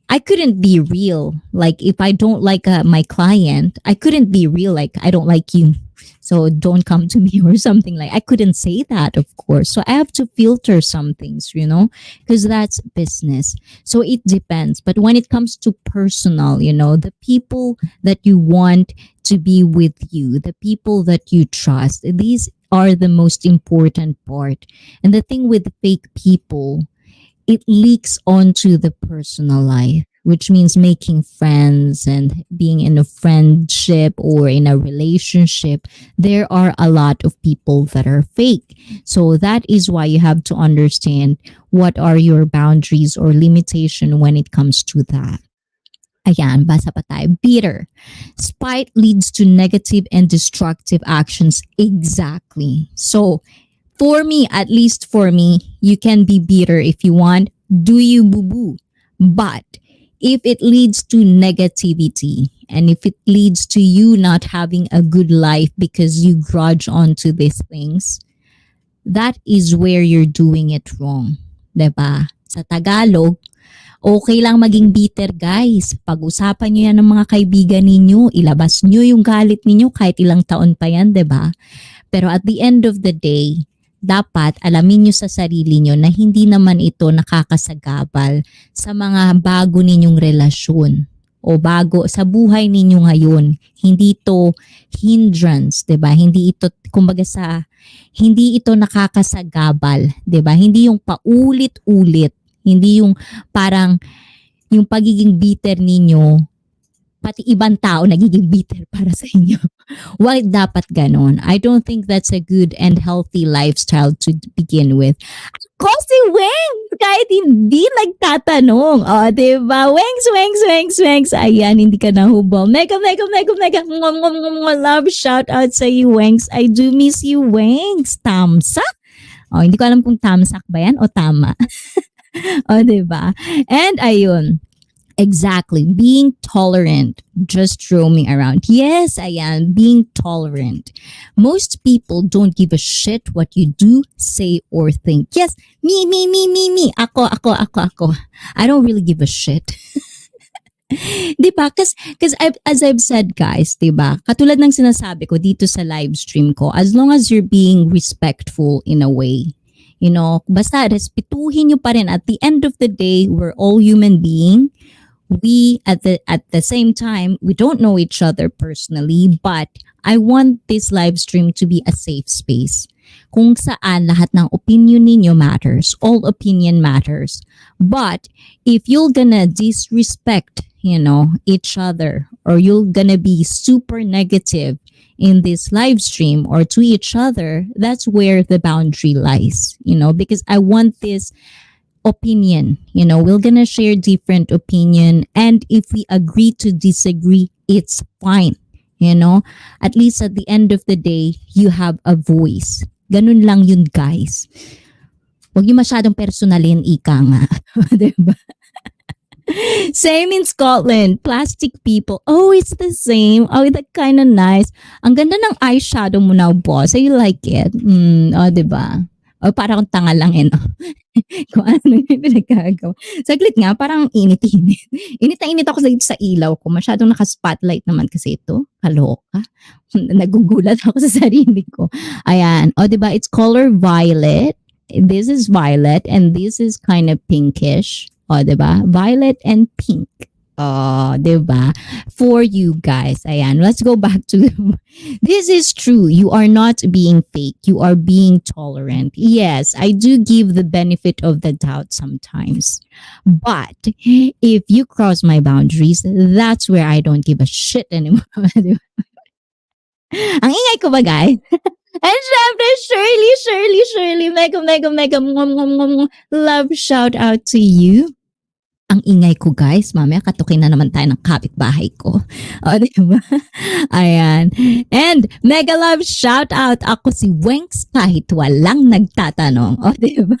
S1: I couldn't be real. Like if I don't like my client, I couldn't be real. Like I don't like you, so don't come to me or something. Like I couldn't say that, of course. So I have to filter some things, because that's business. So it depends. But when it comes to personal, the people that you want to be with you, the people that you trust, these are the most important part. And the thing with fake people, it leaks onto the personal life, which means making friends and being in a friendship or in a relationship. There are a lot of people that are fake. So that is why you have to understand what are your boundaries or limitation when it comes to that. Ayan, basa pa tayo. Bitter. Spite leads to negative and destructive actions. Exactly. So, for me, at least for me, you can be bitter if you want. Do you boo boo? But if it leads to negativity and if it leads to you not having a good life because you grudge onto these things, that is where you're doing it wrong. Diba? Sa Tagalog, okay lang maging bitter, guys. Pag-usapan nyo yan ng mga kaibigan ninyo, ilabas nyo yung galit ninyo kahit ilang taon pa yan, diba? Pero at the end of the day, dapat alamin nyo sa sarili nyo na hindi naman ito nakakasagabal sa mga bago ninyong relasyon o bago sa buhay ninyo ngayon. Hindi ito hindrance, 'di ba? Hindi ito kumbaga hindi ito nakakasagabal, 'di ba? Hindi yung paulit-ulit, hindi yung parang yung pagiging bitter ninyo pati ibang tao nagiging bitter para sa inyo. Why dapat ganon? I don't think that's a good and healthy lifestyle to begin with. Ako si Wengs, kahit hindi nagtatanong. O, diba? Wengs, Wengs, Wengs, Wengs. Ayan, hindi ka nahubaw. Mega, mega, mega, mega. Mwah, mwah, mwah, mwah. Love, shout out sa you, Wengs. I do miss you, Wengs. Tamsak? O, hindi ko alam kung tamsak ba yan o tama. O, diba? And ayun. Exactly. Being tolerant, just roaming around. Yes, I am being tolerant. Most people don't give a shit what you do, say, or think. Yes, me, me, me, me, me. Ako, ako, ako, ako. I don't really give a shit. Diba? Because as I've said, guys, diba? Katulad ng sinasabi ko dito sa live stream ko, as long as you're being respectful in a way, basta respetuhin nyo pa rin. At the end of the day, we're all human beings. We at the same time, we don't know each other personally, but I want this live stream to be a safe space kung saan lahat ng opinion ninyo matters. All opinion matters. But if you're gonna disrespect, each other, or you're gonna be super negative in this live stream or to each other, that's where the boundary lies, because I want this opinion. We're gonna share different opinion, and if we agree to disagree, it's fine. At least at the end of the day, you have a voice. Ganun lang yun, guys. Huwag niyo masyadong personalin, ika nga. Diba? Same in Scotland. Plastic people. Oh, it's the same. Oh, that's kind of nice. Ang ganda ng eyeshadow mo now, boss. So you like it? Diba? O, parang tanga lang no? Kung ano yung pinagkagawa. Saglit nga, parang init-init. Init na init ako sa ilaw ko. Masyadong naka-spotlight naman kasi ito. Kaloka. Nagugulat ako sa sarili ko. Ayan. O, diba? It's color violet. This is violet and this is kind of pinkish. O, diba? Violet and pink. Oh, diba? For you guys. Ayan. Let's go back to this is true. You are not being fake. You are being tolerant. Yes, I do give the benefit of the doubt sometimes. But if you cross my boundaries, that's where I don't give a shit anymore. Diba? Ang ingay ko ba, guys? And syempre, Shirley, mega, love shout out to you. Ang ingay ko, guys. Mamaya katukin na naman tayo ng kapitbahay ko. O, diba? Ayan. And mega love shout out ako si Wenks kahit walang nagtatanong. O, diba?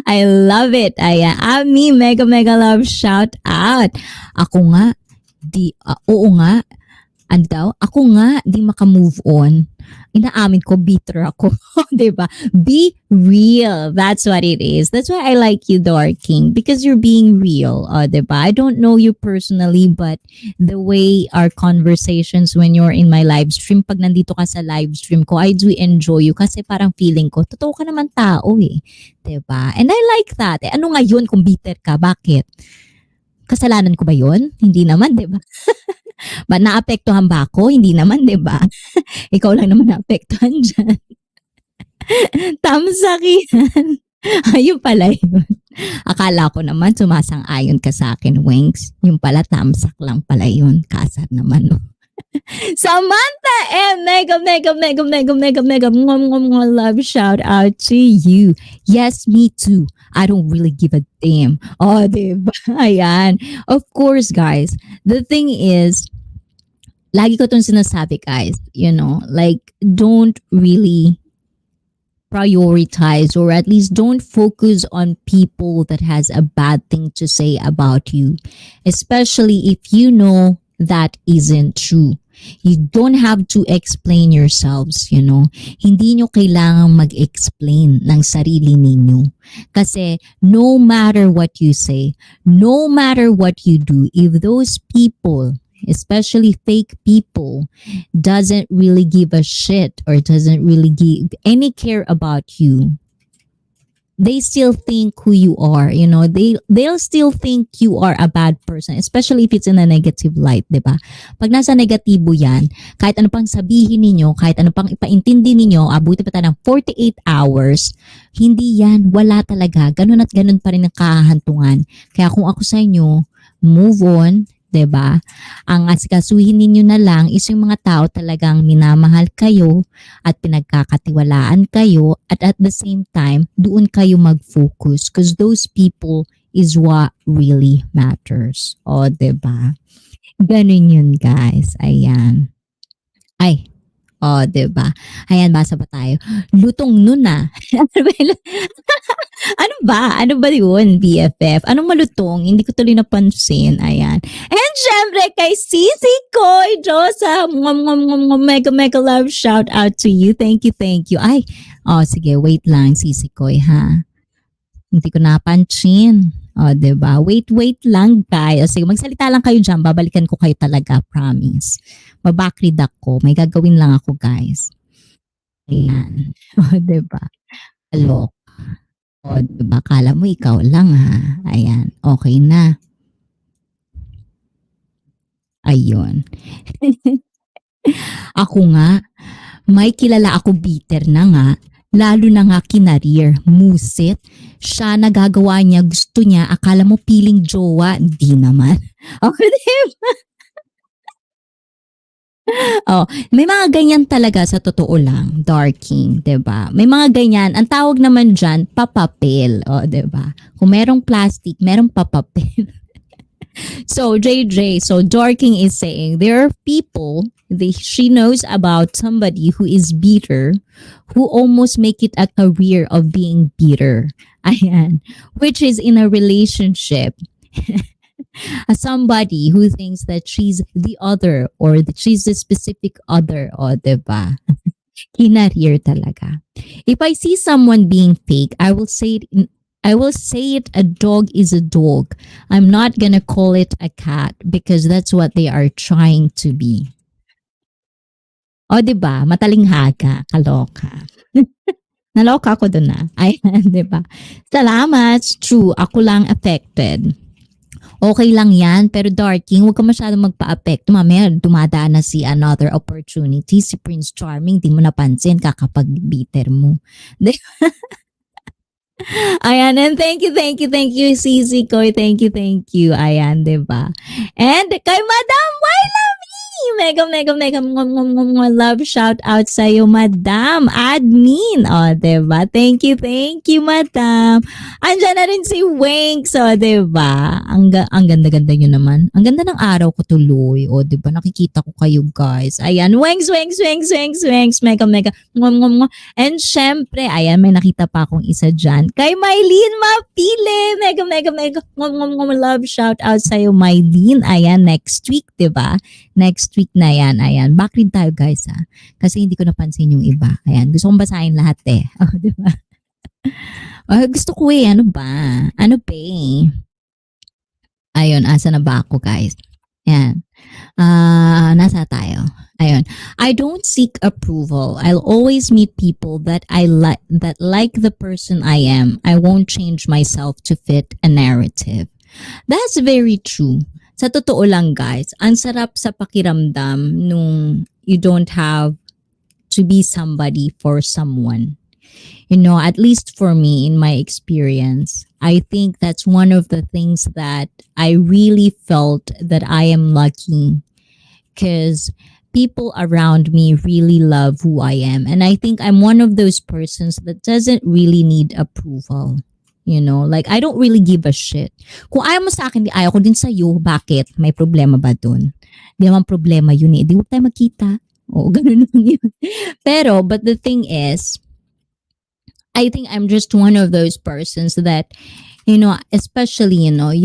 S1: I love it. Ayan. Ami, mega love shout out. Ako nga, oo nga, ano daw? Ako nga, di maka-move on. Inaamin ko, bitter ako. Diba? Be real. That's what it is. That's why I like you, Dark King. Because you're being real. Diba? I don't know you personally, but the way our conversations when you're in my live stream, pag nandito ka sa live stream ko, I do enjoy you. Kasi parang feeling ko, totoo ka naman tao eh. Diba? And I like that. Ano nga yun kung bitter ka? Bakit? Kasalanan ko ba yun? Hindi naman, diba? Ba naapektuhan ba ako? Hindi naman, 'di ba? Ikaw lang naman naapektuhan diyan. Tamsakihan. Ayun pala yun. Akala ko naman sumasang-ayon ka sa akin, Wenks. Yung pala tamsak lang pala yun. Kasar naman, no? Samantha mega love shout out to you. Yes, me too. I don't really give a damn. Oh, diba? Ayan. Of course, guys. The thing is, lagi ko itong sinasabi, guys, like, don't really prioritize, or at least don't focus on people that has a bad thing to say about you, especially if you know that isn't true. You don't have to explain yourselves, Hindi nyo kailangang mag-explain ng sarili ninyo. Kasi no matter what you say, no matter what you do, if those people, especially fake people, doesn't really give a shit or doesn't really give any care about you, they still think who you are, they'll still think you are a bad person, especially if it's in a negative light, diba? Pag nasa negatibo yan, kahit ano pang sabihin ninyo, kahit ano pang ipaintindi ninyo, abuti pa tayo ng 48 hours, hindi yan, wala talaga, ganun at ganun pa rin ang kahahantungan. Kaya kung ako sa inyo, move on, diba? Ang asikasuhin ninyo na lang is yung mga tao talagang minamahal kayo at pinagkakatiwalaan kayo, at the same time, doon kayo mag-focus because those people is what really matters. O, diba? Ganun yun, guys. Ayan. Ay. O, diba? Ayan, basa pa tayo. Lutong nun na. Ano ba? Ano ba yun, BFF? Anong malutong? Hindi ko tuloy napansin. Ayan. And syempre, kay Sisi Koy, Josa, mega love shout out to you. Thank you. Ay, sige, wait lang, Sisi Koy, ha? Hindi ko napansin. Diba? Wait lang, guys. Sige, magsalita lang kayo dyan. Babalikan ko kayo talaga, promise. Mabakrid ako. May gagawin lang ako, guys. Ayan. Diba? Hello. Diba? Kala mo ikaw lang, ha? Ayan. Okay na. Ayun. Ako nga, may kilala ako bitter na nga, lalo na nga kinarir, musit. Siya nagagawa niya, gusto niya, akala mo piling jowa, di naman. Okay, diba? Oh, may mga ganyan talaga sa totoo lang, darking, 'di ba? May mga ganyan, ang tawag naman diyan, papapel, oh, 'di ba? Kung merong plastic, merong papapel. So JJ, so Dorking is saying there are people she knows about somebody who is bitter, who almost make it a career of being bitter. Ayan. Which is in a relationship. Somebody who thinks that she's the other or that she's the specific other, o, diba? Kinarir talaga. If I see someone being fake, I will say it a dog is a dog. I'm not gonna call it a cat because that's what they are trying to be. O, 'di ba? Matalinghaga, kaloka. Naloka ako dun na. Ayan, 'di ba? Salamat. True, ako lang affected. Okay lang yan, pero Darking, huwag ka masyadong magpa-apekto. Mamaya, dumadaan na si another opportunity, si Prince Charming, di mo napansin, kakapag-bitter mo. Ayan, and thank you, Sisi Koy. Thank you. Ayan, diba? And kay Madam mega, love shout out sa'yo, Madam Admin. O, diba? Thank you, Madam. Andiyan na rin si Winks. O, diba? Ang ganda-ganda nyo naman. Ang ganda ng araw ko tuloy. O, diba? Nakikita ko kayo, guys. Ayan, Winks. Mega. And syempre, ayan, may nakita pa akong isa dyan. Kay Mylene Mapile. Mega, love shout out sa'yo, Mylene. Ayan, next week, diba? Next week na yan. Ayan. Back rin tayo, guys, ha? Kasi hindi ko napansin yung iba. Ayan. Gusto kong basahin lahat, eh. Oh, diba? Gusto ko eh. Ano ba? Ano ba eh? Ayun. Asa na ba ako, guys? Ayan. Nasa tayo. Ayun. I don't seek approval. I'll always meet people that I like the person I am. I won't change myself to fit a narrative. That's very true. Sa totoo lang, guys, ang sarap sa pakiramdam nung you don't have to be somebody for someone. You know, at least for me, in my experience, I think that's one of the things that I really felt that I am lucky because people around me really love who I am. And I think I'm one of those persons that doesn't really need approval. You know, like, I don't really give a shit. Kung ayaw mo sa akin, di ayaw ko din sa'yo. Bakit? May problema ba dun? Di naman problema yun eh. Di huwag tayo magkita. Oo, ganun lang yun. Pero, but the thing is, I think I'm just one of those persons that, you know, especially, you know,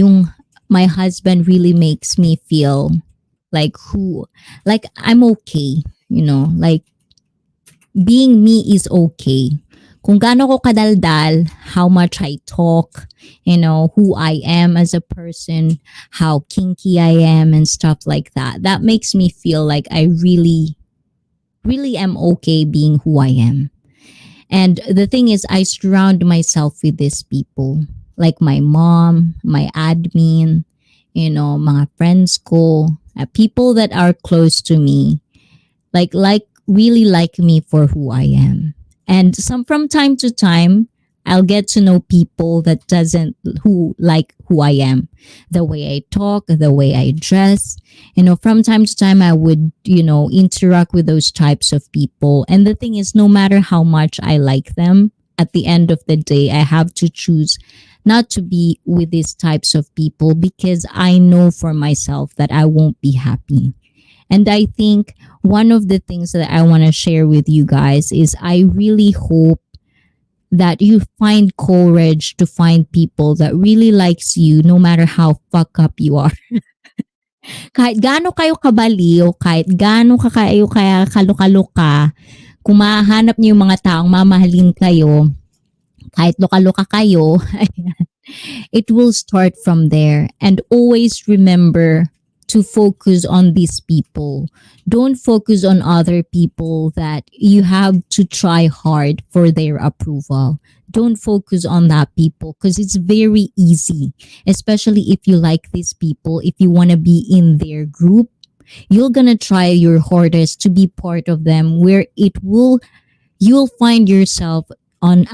S1: my husband really makes me feel like I'm okay. You know, like, being me is okay. Kung gaano ko kadaldal, how much I talk, you know, who I am as a person, how kinky I am and stuff like that. That makes me feel like I really am okay being who I am. And the thing is, I surround myself with these people, like my mom, my admin, you know, mga friends ko, people that are close to me, like really like me for who I am. And from time to time, I'll get to know people that who I am, the way I talk, the way I dress. You know, from time to time, I would, you know, interact with those types of people. And the thing is, no matter how much I like them, at the end of the day, I have to choose not to be with these types of people because I know for myself that I won't be happy. And I think one of the things that I want to share with you guys is I really hope that you find courage to find people that really likes you no matter how fuck up you are. Kahit gaano kayo kabaliw, kahit gaano kayo kaya kaluka-luka, kung mahanap niyo yung mga taong mamahalin kayo, kahit luka-luka kayo, it will start from there. And always remember to focus on these people. Don't focus on other people that you have to try hard for their approval. Don't focus on that people because it's very easy, especially if you like these people, if you want to be in their group, you're gonna try your hardest to be part of them where you'll find yourself on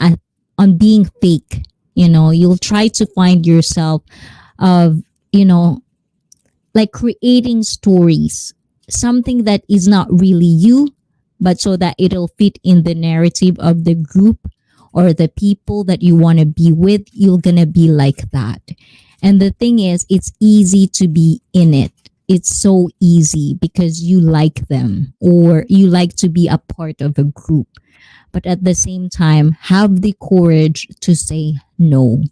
S1: being fake. You know, you'll try to find yourself of, you know, like creating stories something that is not really you, but so that it'll fit in the narrative of the group or the people that you want to be with, you're gonna be like that. And the thing is, it's easy to be in it. It's so easy because you like them or you like to be a part of a group. But at the same time, have the courage to say no.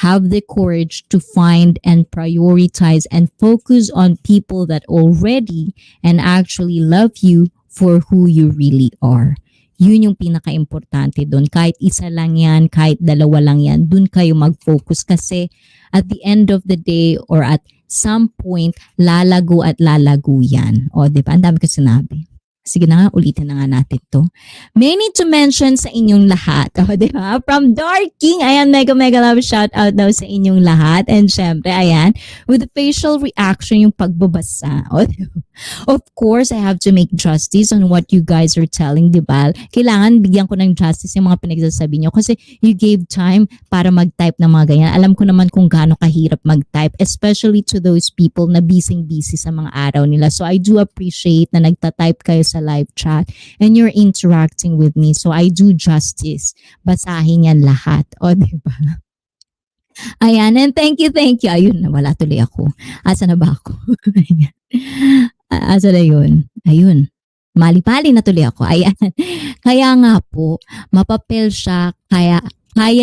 S1: Have the courage to find and prioritize and focus on people that already and actually love you for who you really are. Yun yung pinaka-importante doon. Kahit isa lang yan, kahit dalawa lang yan, doon kayo mag-focus kasi at the end of the day or at some point, lalago at lalago yan. O, di ba? Ang dami ko sinabi. Sige na nga, ulitin na nga natin to. May need to mention sa inyong lahat. O, di ba? From Dark King, ayan, mega mega love shout out daw sa inyong lahat. And syempre, ayan, with the facial reaction, yung pagbabasa. O, di ba? Of course, I have to make justice on what you guys are telling, di ba? Kailangan bigyan ko ng justice yung mga pinagsasabi nyo kasi you gave time para mag-type ng mga ganyan. Alam ko naman kung gaano kahirap mag-type, especially to those people na busy sa mga araw nila. So I do appreciate na nagta-type kayo sa live chat and you're interacting with me. So I do justice. Basahin yan lahat. O, di ba? Ayan, and thank you. Ayun, nawala tuloy ako. Asa na ba ako? Asa na yun? Ayun. Mali-pali na tuloy ako. Ayan. Kaya nga po, mapapel siya, kaya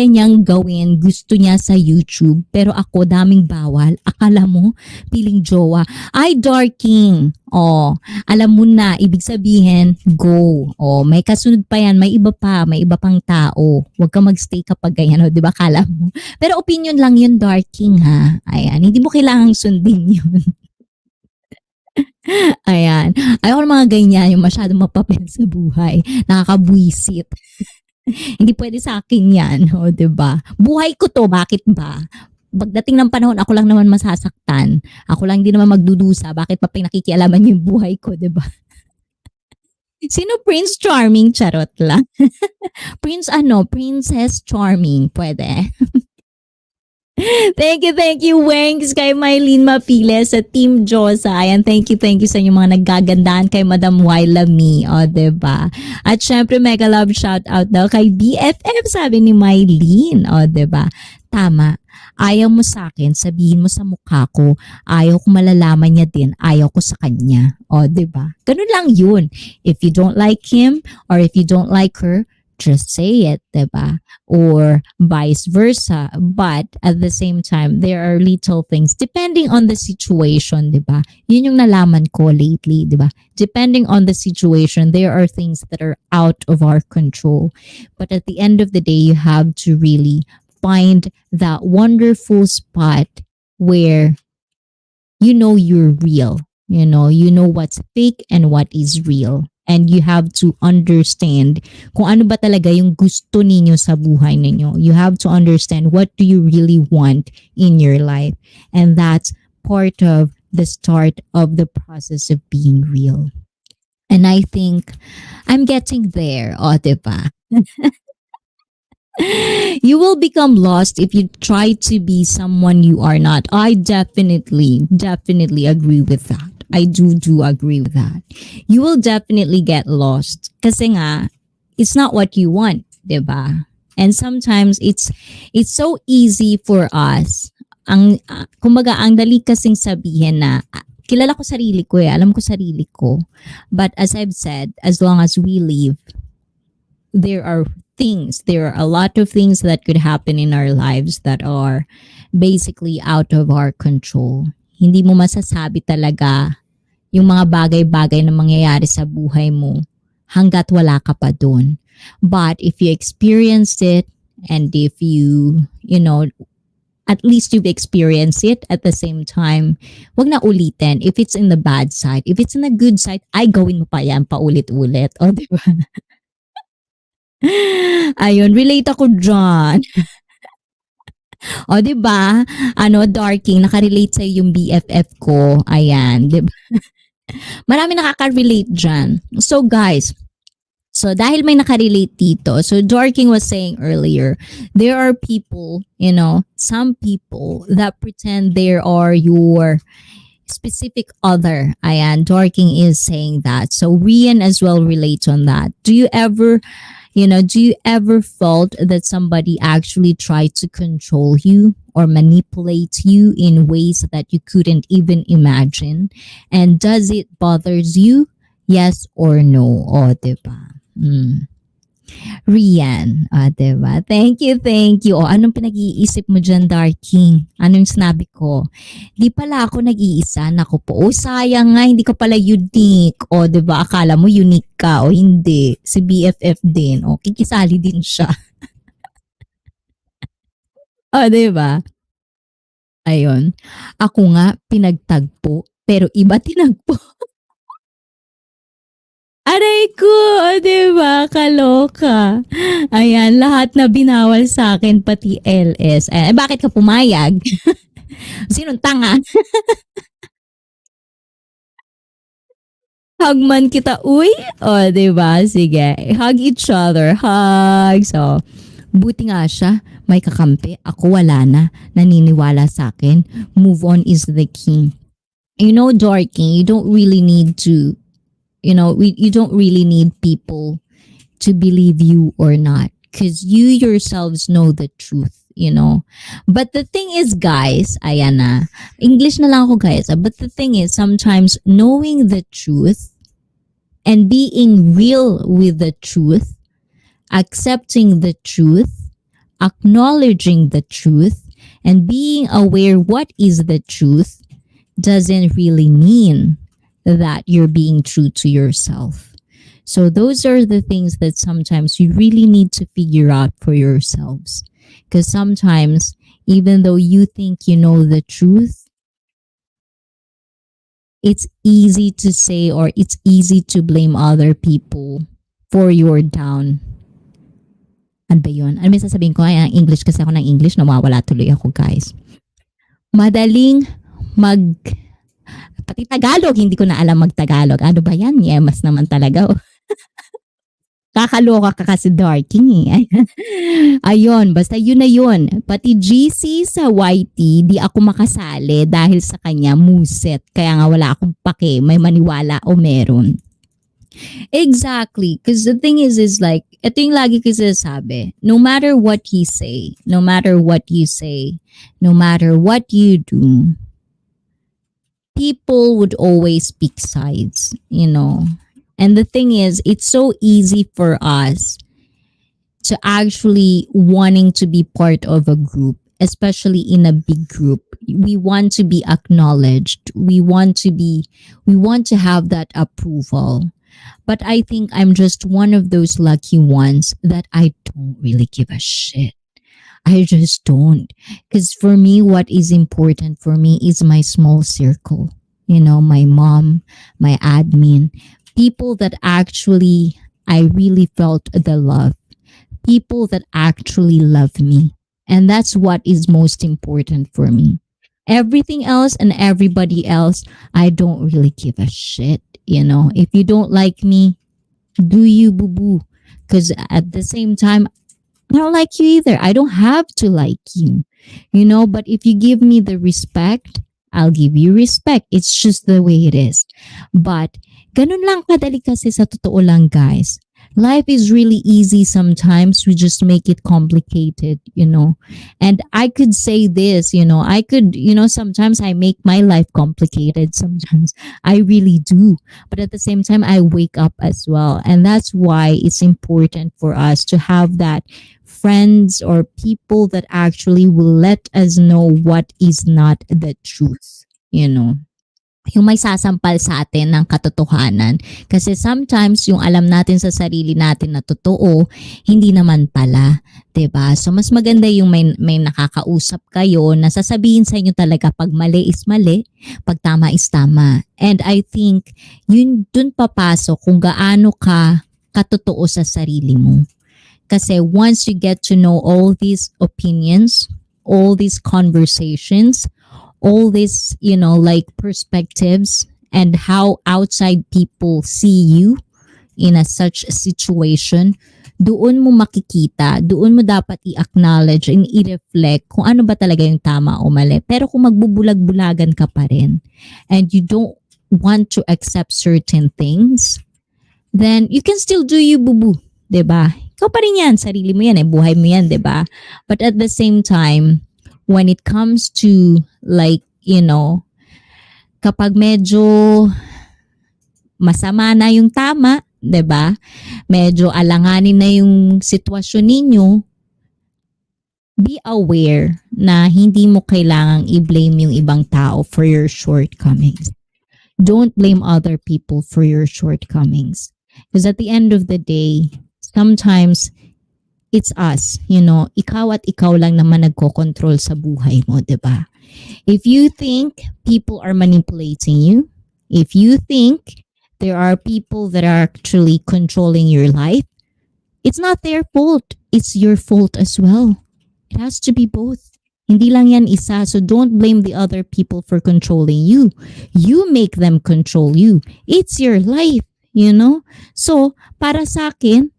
S1: niyang gawin, gusto niya sa YouTube, pero ako daming bawal. Akala mo, piling jowa. Ay, Darking. Oh, alam mo na, ibig sabihin, go. Oh, may kasunod pa yan, may iba pa, may iba pang tao. Huwag ka magstay kapag ganyan, oh, di ba? Kala mo. Pero opinion lang yun, Darking, ha? Ayan, hindi mo kailangang sundin yun. Ayan. Ayoko ng mga ganyan, yung masyadong mapapel sa buhay. Nakakabwisit. Hindi pwede sa akin yan, o, diba? Buhay ko to, bakit ba? Pagdating ng panahon, ako lang naman masasaktan. Ako lang hindi naman magdudusa. Bakit pa pinakikialaman yung buhay ko, diba? Sino Prince Charming? Charot lang. Princess Charming. Pwede. Thank you, Wengs, kay Mylene Mapiles sa Team Josa. Ayan, thank you sa inyong mga nagagandaan kay Madam Wyla Me. O, diba? At syempre, mega love shout out daw kay BFF, sabi ni Mylene. O, diba? Tama. Ayaw mo sa akin, sabihin mo sa mukha ko, ayaw ko malalaman niya din, ayaw ko sa kanya. O, diba? Ganun lang yun. If you don't like him or if you don't like her, just say it, diba? Or vice versa. But at the same time, there are little things depending on the situation, diba? Yun yung nalaman ko lately, diba? Depending on the situation, there are things that are out of our control. But at the end of the day, you have to really find that wonderful spot where you know you're real. You know what's fake and what is real. And you have to understand kung ano ba talaga yung gusto ninyo sa buhay ninyo. You have to understand what do you really want in your life. And that's part of the start of the process of being real. And I think I'm getting there, o, diba? You will become lost if you try to be someone you are not. I definitely agree with that. I do agree with that. You will definitely get lost kasi nga it's not what you want, 'di ba? And sometimes it's so easy for us. Kumbaga ang dali kasing sabihin na kilala ko sarili ko, alam ko sarili ko. But as I've said, as long as we live, there are a lot of things that could happen in our lives that are basically out of our control. Hindi mo masasabi talaga yung mga bagay-bagay na mangyayari sa buhay mo hanggat wala ka pa doon. But if you experienced it and if you at least you've experienced it at the same time, wag na ulitin. If it's in the bad side, if it's in the good side, ay gawin mo pa yan paulit-ulit. O, di ba? Ayun, relate ako dyan. O, di ba? Darking, nakarelate sa yung BFF ko. Ayan, di ba? Marami nakaka-relate dyan. So guys, dahil may nakarelate dito, so Darking was saying earlier, there are people, some people that pretend they are your specific other. Ayan, Dorking is saying that. So Rian as well relates on that. Do you ever felt that somebody actually tried to control you or manipulate you in ways that you couldn't even imagine? And does it bothers you? Yes or no? O, diba? Rian, diba? Thank you, thank you. O, anong pinag-iisip mo dyan, Darking? Anong sinabi ko? Di pala ako nag-iisa. Naku po. O, sayang nga, hindi ka pala unique. O, diba? Akala mo unique ka. O, hindi. Si BFF din. O, kikisali din siya. O, diba? Ayun. Ako nga, pinagtagpo. Pero iba tinagpo. Aray ko, o diba? Kaloka. Ayan, lahat na binawal sa akin, pati LS. Bakit ka pumayag? Sinong tanga? Hug man kita, uy. O, diba? Sige. Hug each other. Hug. So, buti nga siya. May kakampi. Ako wala na. Naniniwala sa akin. Move on is the key. You know, Dorking, you don't really need to, you don't really need people to believe you or not because you yourselves know the truth. But the thing is, guys, ayan na, English na lang ako, guys. But the thing is, sometimes knowing the truth and being real with the truth, accepting the truth, acknowledging the truth, and being aware what is the truth doesn't really mean that you're being true to yourself. So those are the things that sometimes you really need to figure out for yourselves. Because sometimes, even though you think you know the truth, it's easy to say or it's easy to blame other people for your down. Ano ba yun? Ano may sasabihin ko? Ay, English kasi ako ng English. Nawawala tuloy ako, guys. Madaling pati Tagalog, hindi ko na alam mag-Tagalog. Ano ba yan? Yemas naman talaga. Kakaloka ka kasi, Darking eh. Ayun, basta yun na yun. Pati GC sa YT, di ako makasali dahil sa kanya muset. Kaya nga wala akong pake, may maniwala o meron. Exactly. Because the thing is like, ito yung lagi ko sinasabi, no matter what you say, no matter what you say, no matter what you do, people would always pick sides. And the thing is, it's so easy for us to actually wanting to be part of a group, especially in a big group. We want to be acknowledged. We want to have that approval. But I think I'm just one of those lucky ones that I don't really give a shit. I just don't. Because for me, what is important for me is my small circle. My mom, my admin, people that actually I really felt the love. People that actually love me. And that's what is most important for me. Everything else and everybody else, I don't really give a shit. If you don't like me, do you, boo boo? Because at the same time, I don't like you either. I don't have to like you, but if you give me the respect, I'll give you respect. It's just the way it is. But ganun lang kadali kasi sa totoo lang, guys. Life is really easy sometimes. We just make it complicated. And I could say this, I could, sometimes I make my life complicated. Sometimes I really do. But at the same time, I wake up as well. And that's why it's important for us to have that friends or people that actually will let us know what is not the truth. Yung may sasampal sa atin ng katotohanan. Kasi sometimes yung alam natin sa sarili natin na totoo, hindi naman pala. 'Di ba? So mas maganda yung may nakakausap kayo na sasabihin sa inyo talaga pag mali is mali, pag tama is tama. And I think yun dun papasok kung gaano ka katotoo sa sarili mo. Kasi once you get to know all these opinions, all these conversations, all these, like perspectives and how outside people see you in such a situation, doon mo makikita, doon mo dapat i-acknowledge and i-reflect kung ano ba talaga yung tama o mali. Pero kung magbubulag-bulagan ka pa rin and you don't want to accept certain things, then you can still do you, boo-boo. 'Di ba? Ikaw pa rin yan, sarili mo yan, buhay mo yan, 'di ba? But at the same time, when it comes to like, kapag medyo masama na yung tama, 'di ba? Medyo alanganin na yung sitwasyon ninyo, be aware na hindi mo kailangang i-blame yung ibang tao for your shortcomings. Don't blame other people for your shortcomings. Because at the end of the day, sometimes it's us, ikaw at ikaw lang naman nagko-control sa buhay mo, 'di ba? If you think people are manipulating you, if you think there are people that are actually controlling your life, it's not their fault. It's your fault as well. It has to be both. Hindi lang yan isa. So don't blame the other people for controlling you. You make them control you. It's your life, So, para sa akin,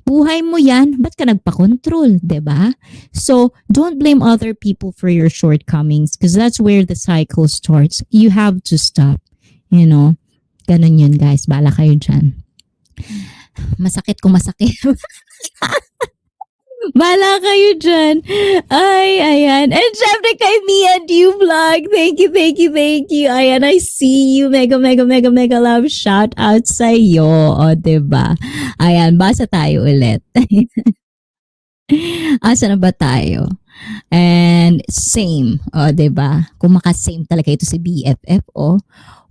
S1: buhay mo yan, ba't ka nagpa-control, 'di ba? So, don't blame other people for your shortcomings because that's where the cycle starts. You have to stop, Ganun yun, guys. Bahala kayo dyan. Masakit kung masakit. Bahala kayo dyan. Ay, ayan. And syempre kay Mia D Vlog. Thank you, thank you, thank you. Ayan, I see you. Mega, mega, mega, mega love. Shout out sa'yo. O, diba? Ayan, basa tayo ulit. Asa na ba tayo? And same. O, diba? Kung maka-same talaga ito si BFF. O,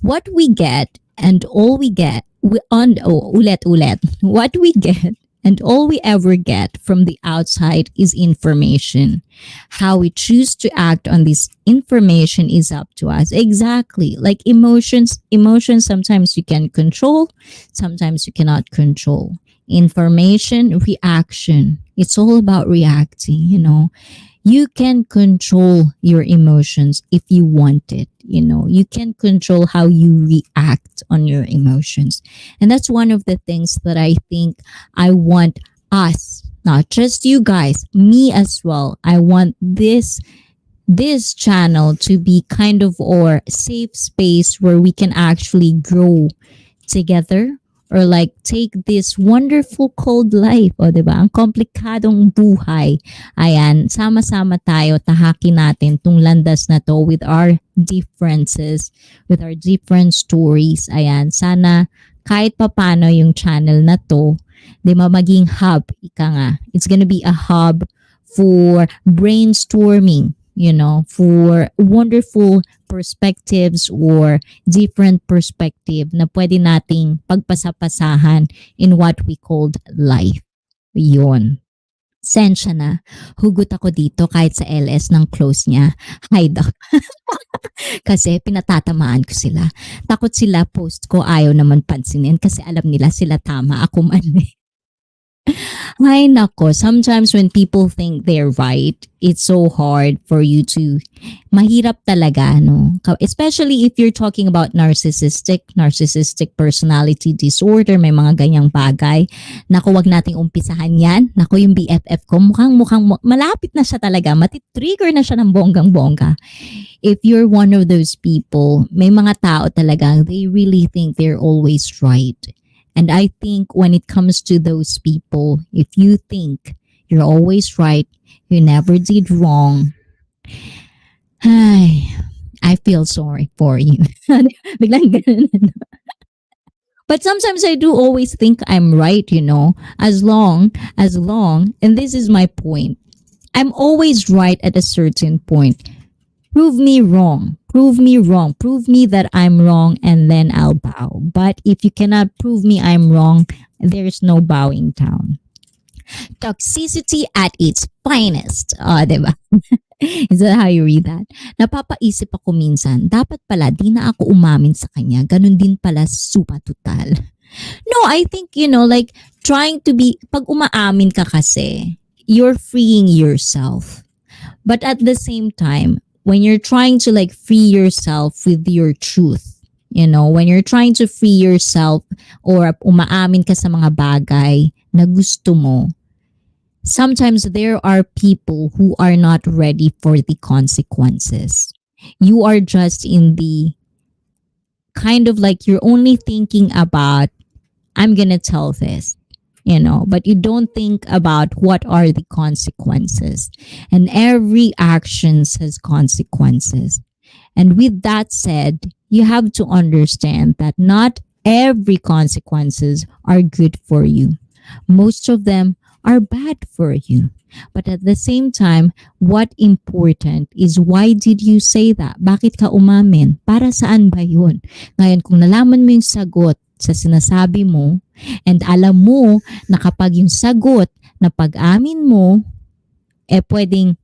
S1: what we get and all we get, ulit. What we get and all we ever get from the outside is information. How we choose to act on this information is up to us. Exactly. Like emotions sometimes you can control, sometimes you cannot control. Information, reaction. It's all about reacting, You can control your emotions if you want it, You can control how you react on your emotions. And that's one of the things that I think I want us, not just you guys, me as well. I want this channel to be kind of our safe space where we can actually grow together or like take this wonderful cold life, o diba? Ang komplikadong buhay. Ayan, sama-sama tayo, tahakin natin tong landas na to with our differences, with our different stories. Ayan, sana kahit papano yung channel na to, di ba, maging hub, ika nga. It's gonna be a hub for brainstorming, for wonderful perspectives or different perspective na pwede nating pagpasapasahan in what we called life. Yun. Sensya na. Hugot ako dito kahit sa LS ng close niya. Hide ako. Kasi pinatatamaan ko sila. Takot sila post ko, ayaw naman pansinin kasi alam nila sila tama, ako man. Ay nako, sometimes when people think they're right, it's so hard for you to, mahirap talaga, no? Especially if you're talking about narcissistic personality disorder, may mga ganyang bagay. Nako, wag nating umpisahan yan. Nako, yung BFF ko, mukhang malapit na siya talaga, matitrigger na siya ng bonggang-bongga. If you're one of those people, may mga tao talaga, they really think they're always right. And I think when it comes to those people, if you think you're always right, you never did wrong, I feel sorry for you. Biglang ganun. But sometimes I do always think I'm right, as long, and this is my point, I'm always right at a certain point. Prove me wrong. Prove me that I'm wrong and then I'll bow. But if you cannot prove me I'm wrong, there's no bowing down. Toxicity at its finest. Diba? Is that how you read that? Napapaisip ako minsan, dapat pala di na ako umamin sa kanya. Ganun din pala supa total. No, I think, like trying to be, pag umaamin ka kasi, you're freeing yourself. But at the same time, when you're trying to like free yourself with your truth, when you're trying to free yourself or umaamin ka sa mga bagay na gusto mo, sometimes there are people who are not ready for the consequences. You are just in the kind of like you're only thinking about, I'm gonna tell this, but you don't think about what are the consequences. And every actions has consequences. And with that said, you have to understand that not every consequences are good for you. Most of them are bad for you. But at the same time, what important is why did you say that? Bakit ka umamin? Para saan ba yun? Ngayon, kung nalaman mo yung sagot sa sinasabi mo and alam mo na kapag yung sagot na pag-amin mo, pwedeng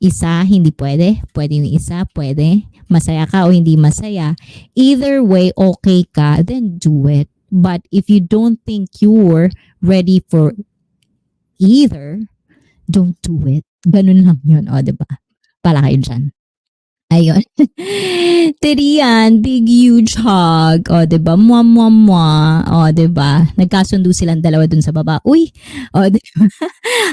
S1: isa, hindi pwede. Pwede yung isa, pwede. Masaya ka o hindi masaya. Either way, okay ka, then do it. But if you don't think you're ready for either, don't do it. Ganun lang yun, o, diba? Pala kayo dyan. Ayun. Terian, big huge hug. O, diba? Mwa, mwa, mwa. O, diba? Nagkasundo silang dalawa dun sa baba. Uy! O, diba?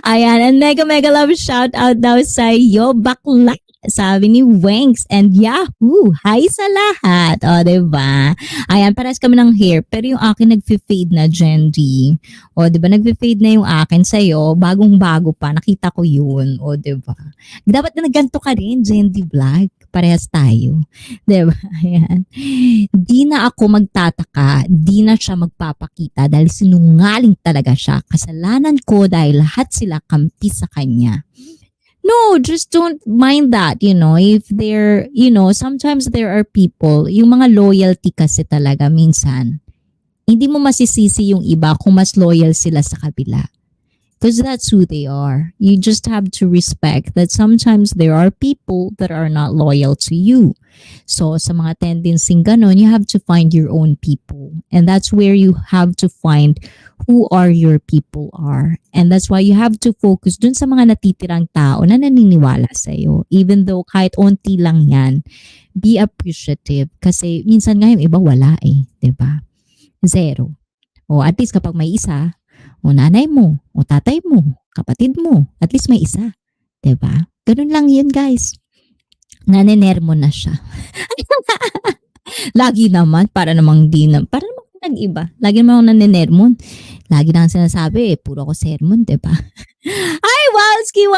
S1: Ayan. And mega, mega love shout out daw sa iyo. Bakla. Sabi ni Wengs and Yahoo. Hi sa lahat. O, diba? Ayan, pares kami ng hair. Pero yung akin nag-fade na, Jendi. O, diba? Nag-fade na yung akin sa'yo. Bagong-bago pa. Nakita ko yun. O, diba? Dapat na nagganto ka rin, Jendi Vlog. Parehas tayo. Diba? Ayan. Di na ako magtataka. Di na siya magpapakita dahil sinungaling talaga siya. Kasalanan ko dahil lahat sila kampi sa kanya. No, just don't mind that, if they're, sometimes there are people, yung mga loyalty kasi talaga minsan, hindi mo masisisi yung iba kung mas loyal sila sa kabila. Because that's who they are. You just have to respect that sometimes there are people that are not loyal to you. So sa mga tendency ganon, you have to find your own people. And that's where you have to find who are your people are. And that's why you have to focus dun sa mga natitirang tao na naniniwala sa'yo. Even though kahit onti lang yan, be appreciative. Kasi minsan nga yung iba wala diba? Zero. O at least kapag may isa, o nanay mo, o tatay mo, kapatid mo, at least may isa. Diba? Ganun lang yun, guys. Nanener mo na siya. Lagi naman, para namang nag-iba. Lagi naman ako nanenermon. Lagi na sinasabi, puro ako sermon, diba? Hi, Walski!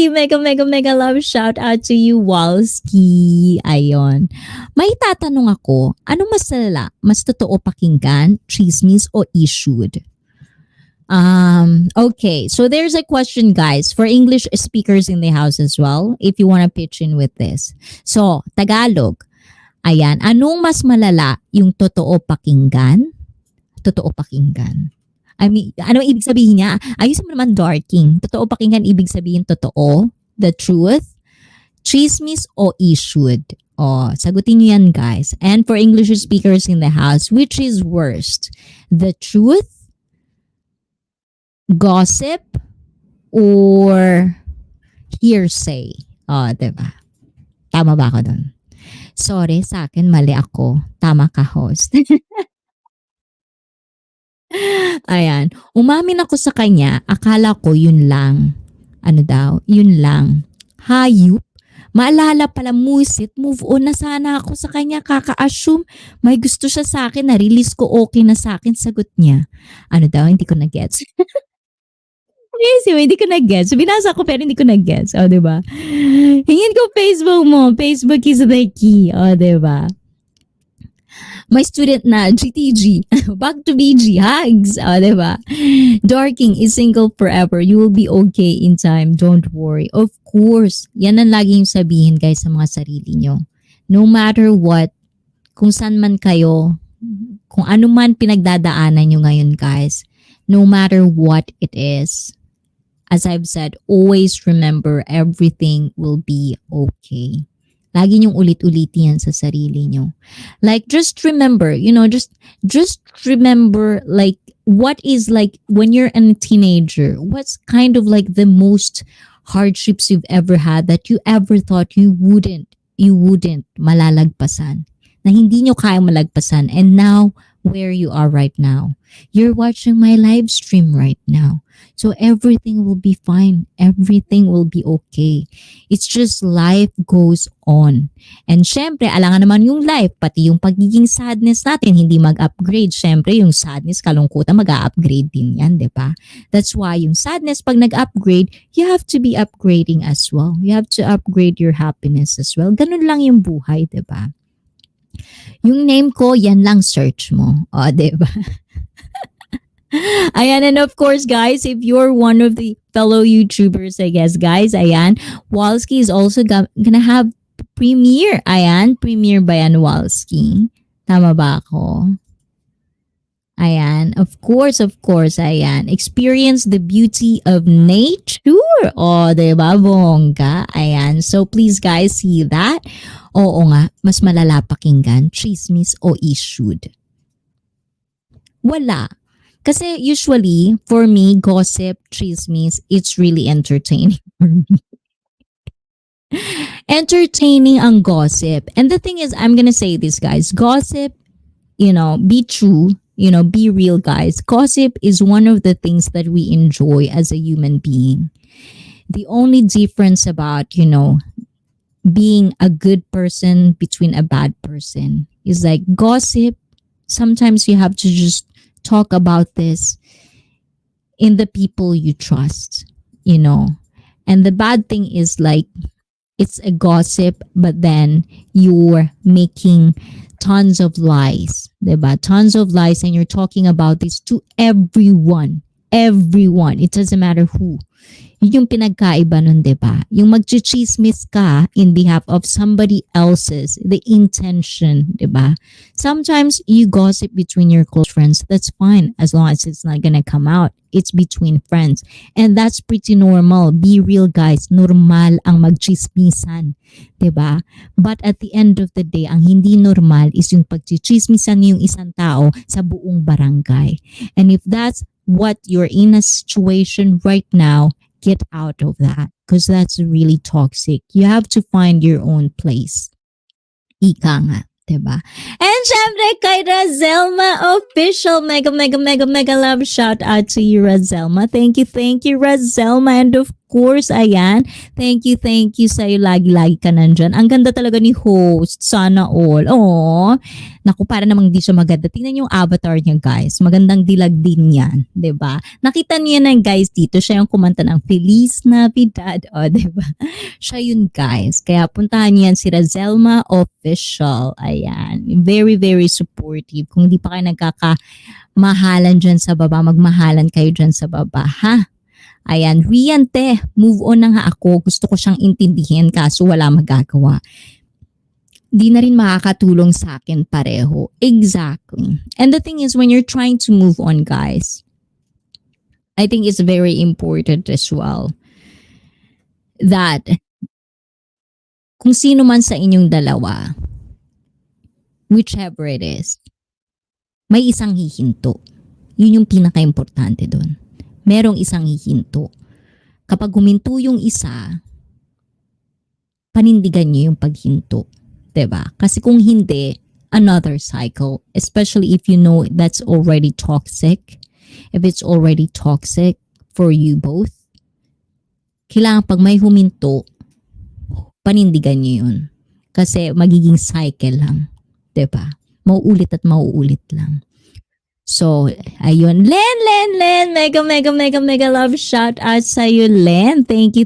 S1: Mega, mega, mega love shout out to you, Walski. Ayon. May tatanong ako, ano mas lala? Mas totoo pakinggan, chismis, o issued? Okay, so there's a question, guys, for English speakers in the house as well, if you want to pitch in with this. So, Tagalog. Ayan, anong mas malala, yung totoo pakinggan? Totoo pakinggan. I mean, ano ibig sabihin niya? Ayusin mo naman, Darking. Totoo pakinggan, ibig sabihin totoo, the truth, chismis, o issued? O, sagutin niyo yan, guys. And for English speakers in the house, which is worst? The truth, gossip, or hearsay? O, diba? Tama ba ako dun? Sorry, sa akin, mali ako. Tama ka, host. Ayan. Umamin ako sa kanya. Akala ko yun lang. Ano daw? Yun lang. Hayop. Maalala pala, musit. Move on na sana ako sa kanya. Kaka-assume. May gusto siya sa akin. Na-release ko, okay na sa akin. Sagot niya. Ano daw? Hindi ko na-gets. Yes, hindi ko na-gets. Binasa ko pero hindi ko na-gets. O, diba? Hingin ko Facebook mo. Facebook is the key. O, diba? My student na, GTG. Back to BG. Hugs. O, diba? Darking is single forever. You will be okay in time. Don't worry. Of course. Yan ang laging sabihin, guys, sa mga sarili nyo. No matter what, kung saan man kayo, kung ano man pinagdadaanan nyo ngayon, guys, no matter what it is, as I've said, always remember everything will be okay. Lagi niyong ulit-ulitin yan sa sarili niyo. Like, just remember, just remember, like, what is like, when you're a teenager, what's kind of like the most hardships you've ever had that you ever thought you wouldn't malalagpasan. na hindi nyo kaya malagpasan. And now, where you are right now. You're watching my live stream right now. So everything will be fine. Everything will be okay. It's just life goes on. And syempre, alangan naman yung life, pati yung pagiging sadness natin, hindi mag-upgrade. Syempre, yung sadness, kalungkutan, mag-upgrade din yan, di ba? That's why yung sadness, pag nag-upgrade, you have to be upgrading as well. You have to upgrade your happiness as well. Ganun lang yung buhay, di ba? Yung name ko, yan lang search mo. O, di ba? Ayan, and of course, guys, if you're one of the fellow YouTubers, I guess, guys, ayan, Walski is also gonna have premiere. Ayan, premiere ba yan, Walski? Tama ba ako? Ayan, of course, ayan. Experience the beauty of nature. O, diba, bongga? Ayan, so please, guys, see that. Oo nga, mas malala pakinggan, chismis o issued. Wala. Kasi usually, for me, gossip, chismis, it's really entertaining for me. Entertaining ang gossip. And the thing is, I'm gonna say this, guys. Gossip, be true, be real, guys. Gossip is one of the things that we enjoy as a human being. The only difference about, being a good person between a bad person is like gossip. Sometimes you have to just talk about this in the people you trust, and the bad thing is like it's a gossip, but then you're making tons of lies, diba? Tons of lies, and you're talking about this to everyone. It doesn't matter who. Yun yung pinagkaiba nun, diba? Yung magchichismis ka in behalf of somebody else's, the intention, diba? Sometimes you gossip between your close friends. That's fine as long as it's not gonna come out. It's between friends. And that's pretty normal. Be real, guys. Normal ang magchismisan, diba? But at the end of the day, ang hindi normal is yung pagchichismisan yung isang tao sa buong barangay. And if that's what you're in a situation right now, get out of that, because that's really toxic. You have to find your own place. Ika nga, diba? And syempre kay Razelma Official, mega love shout out to you, Razelma. Thank you, Razelma. And of course, ayan, thank you sa'yo. Lagi ka nandyan. Ang ganda talaga ni host. Sana all. Oh, naku, para namang di siya maganda. Tingnan yung avatar niya, guys. Magandang dilag din yan. Diba? Nakita niyo na, guys, dito. Siya yung kumanta ng Feliz Navidad. O, diba? Siya yun, guys. Kaya puntahan niyo yan si Razelma Official. Ayan. Very, very supportive. Kung di pa kayo nagkakamahalan dyan sa baba, magmahalan kayo dyan sa baba, ha? Ayan, Rian, move on na nga ako. Gusto ko siyang intindihin kaso wala magagawa. Di na rin makakatulong sa akin pareho. Exactly. And the thing is, when you're trying to move on, guys, I think it's very important as well that kung sino man sa inyong dalawa, whichever it is, may isang hihinto. Yun yung pinaka-importante doon. Merong isang hihinto. Kapag huminto yung isa, panindigan nyo yung paghinto. Diba? Kasi kung hindi, another cycle. Especially if you know that's already toxic. If it's already toxic for you both, kailangan pag may huminto, panindigan nyo yun. Kasi magiging cycle lang. Diba? Mauulit at mauulit lang. So, ayun. Len, mega love shout out sa'yo, Len. Thank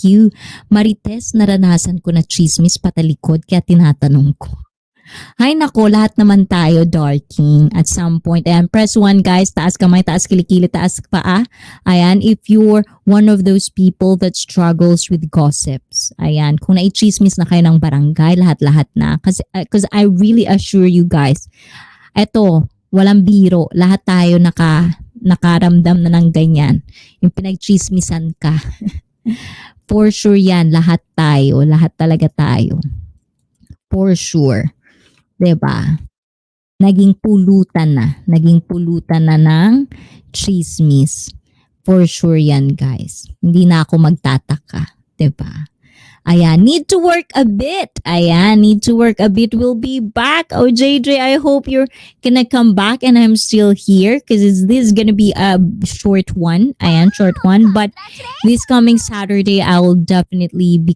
S1: you. Marites, naranasan ko na chismis patalikod kaya tinatanong ko. Hay nako, lahat naman tayo, darking, at some point. Ayan, press 1, guys. Taas kamay, taas kilikili, taas paa. Ayan, if you're one of those people that struggles with gossips. Ayan, kung naichismis na kayo ng barangay, lahat-lahat na. Because I really assure you, guys, eto, walang biro. Lahat tayo nakaramdam na ng ganyan. Yung pinagchismisan ka. For sure yan. Lahat tayo. Lahat talaga tayo. For sure. Diba? Naging pulutan na ng chismis. For sure yan, guys. Hindi na ako magtataka. Diba? Ayan, need to work a bit. Ayan, need to work a bit. We'll be back. Oh, JJ, I hope you're gonna come back and I'm still here because this is gonna be a short one. Ayan, short one. But this coming Saturday, I'll definitely be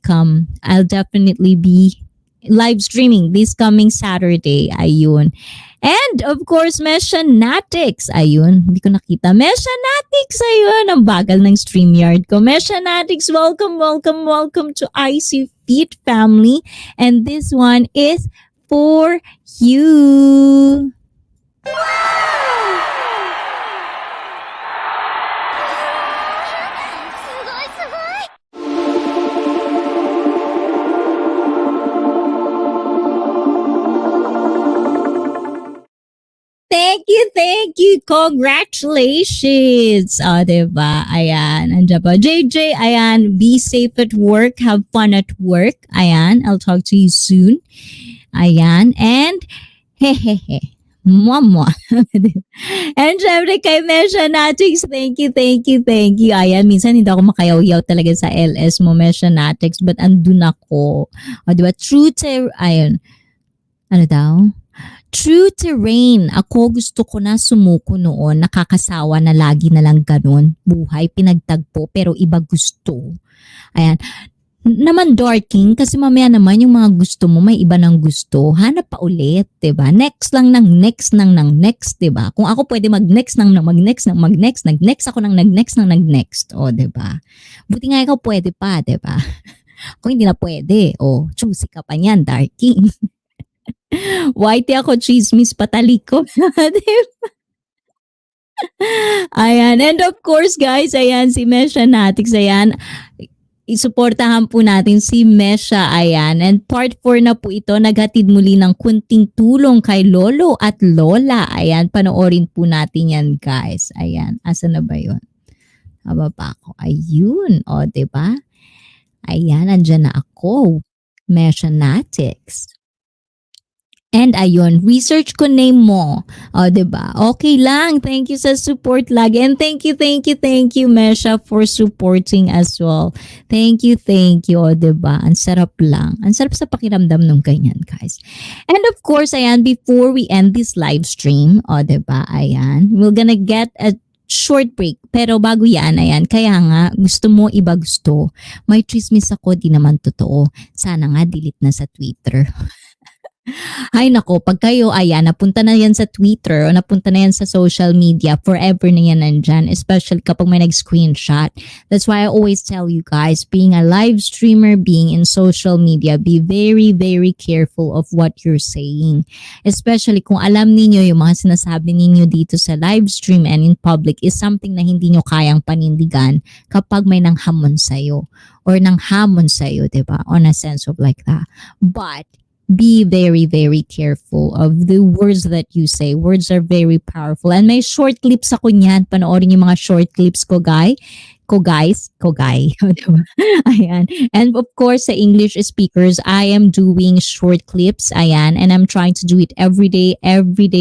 S1: live streaming this coming Saturday. Ayun. And of course, Meshanatics. Ayun, hindi ko nakita. Meshanatics, ayun. Ang bagal ng StreamYard ko. Meshanatics, welcome, welcome, welcome to ICEE Feet family. And this one is for you. Thank you. Congratulations. Diba? Ayan. Andiyan pa. JJ, ayan. Be safe at work. Have fun at work. Ayan. I'll talk to you soon. Ayan. And, hehehe. Mama. And syempre kay Meshanatics, thank you. Ayan, minsan hindi ako makayaw-yaw talaga sa LS mo, Meshanatics, but andun ako. O, diba? Ayun. Ano daw? True terrain. Ako gusto ko na sumuko noon. Nakakasawa na lagi na lang ganun. Buhay, pinagtagpo, pero iba gusto. Ayan. Naman darking, kasi mamaya naman yung mga gusto mo, may iba ng gusto. Hanap pa ulit, diba? Next ng next, diba? Kung ako pwede mag-next mag-next, nag-next ako ng nag-next. O, diba? Buti nga ikaw pwede pa, diba? Kung hindi na pwede, choosy ka pa niyan, darking. Whitey ako, chismis pataliko. Ayan. And of course, guys, ayan, si Meshanatics, ayan. Isuportahan po natin si Mesha, ayan. And part 4 na po ito, naghatid muli ng kunting tulong kay Lolo at Lola. Ayan, panoorin po natin yan, guys. Ayan, asa na ba yun? Ababa ako. Ayun, o, diba? Ayan, andyan na ako. Meshanatics. And ayun, research ko name mo. O, diba? Okay lang. Thank you sa support lagi. And thank you, Mesha, for supporting as well. Thank you. O, diba? Ang sarap lang. Ang sarap sa pakiramdam nung ganyan, guys. And of course, ayan, before we end this live stream, o, diba? Ayan, we're gonna get a short break. Pero bago yan, ayan, kaya nga, gusto mo, iba gusto. May chismis ako, di naman totoo. Sana nga, delete na sa Twitter. Ay nako, pag kayo, ayan, napunta na yan sa Twitter o napunta na yan sa social media, forever na yan nandyan, especially kapag may nag-screenshot. That's why I always tell you guys, being a live streamer, being in social media, be very, very careful of what you're saying. Especially kung alam ninyo yung mga sinasabi ninyo dito sa live stream and in public is something na hindi nyo kayang panindigan kapag may nanghamon sa'yo or nanghamon sa'yo, diba? On a sense of like that. But, be very, very careful of the words that you say. Words are very powerful. And may short clips ako niyan. Panoorin yung mga short clips ko, guys. Ayan. And of course, sa English speakers, I am doing short clips. Ayan. And I'm trying to do it every day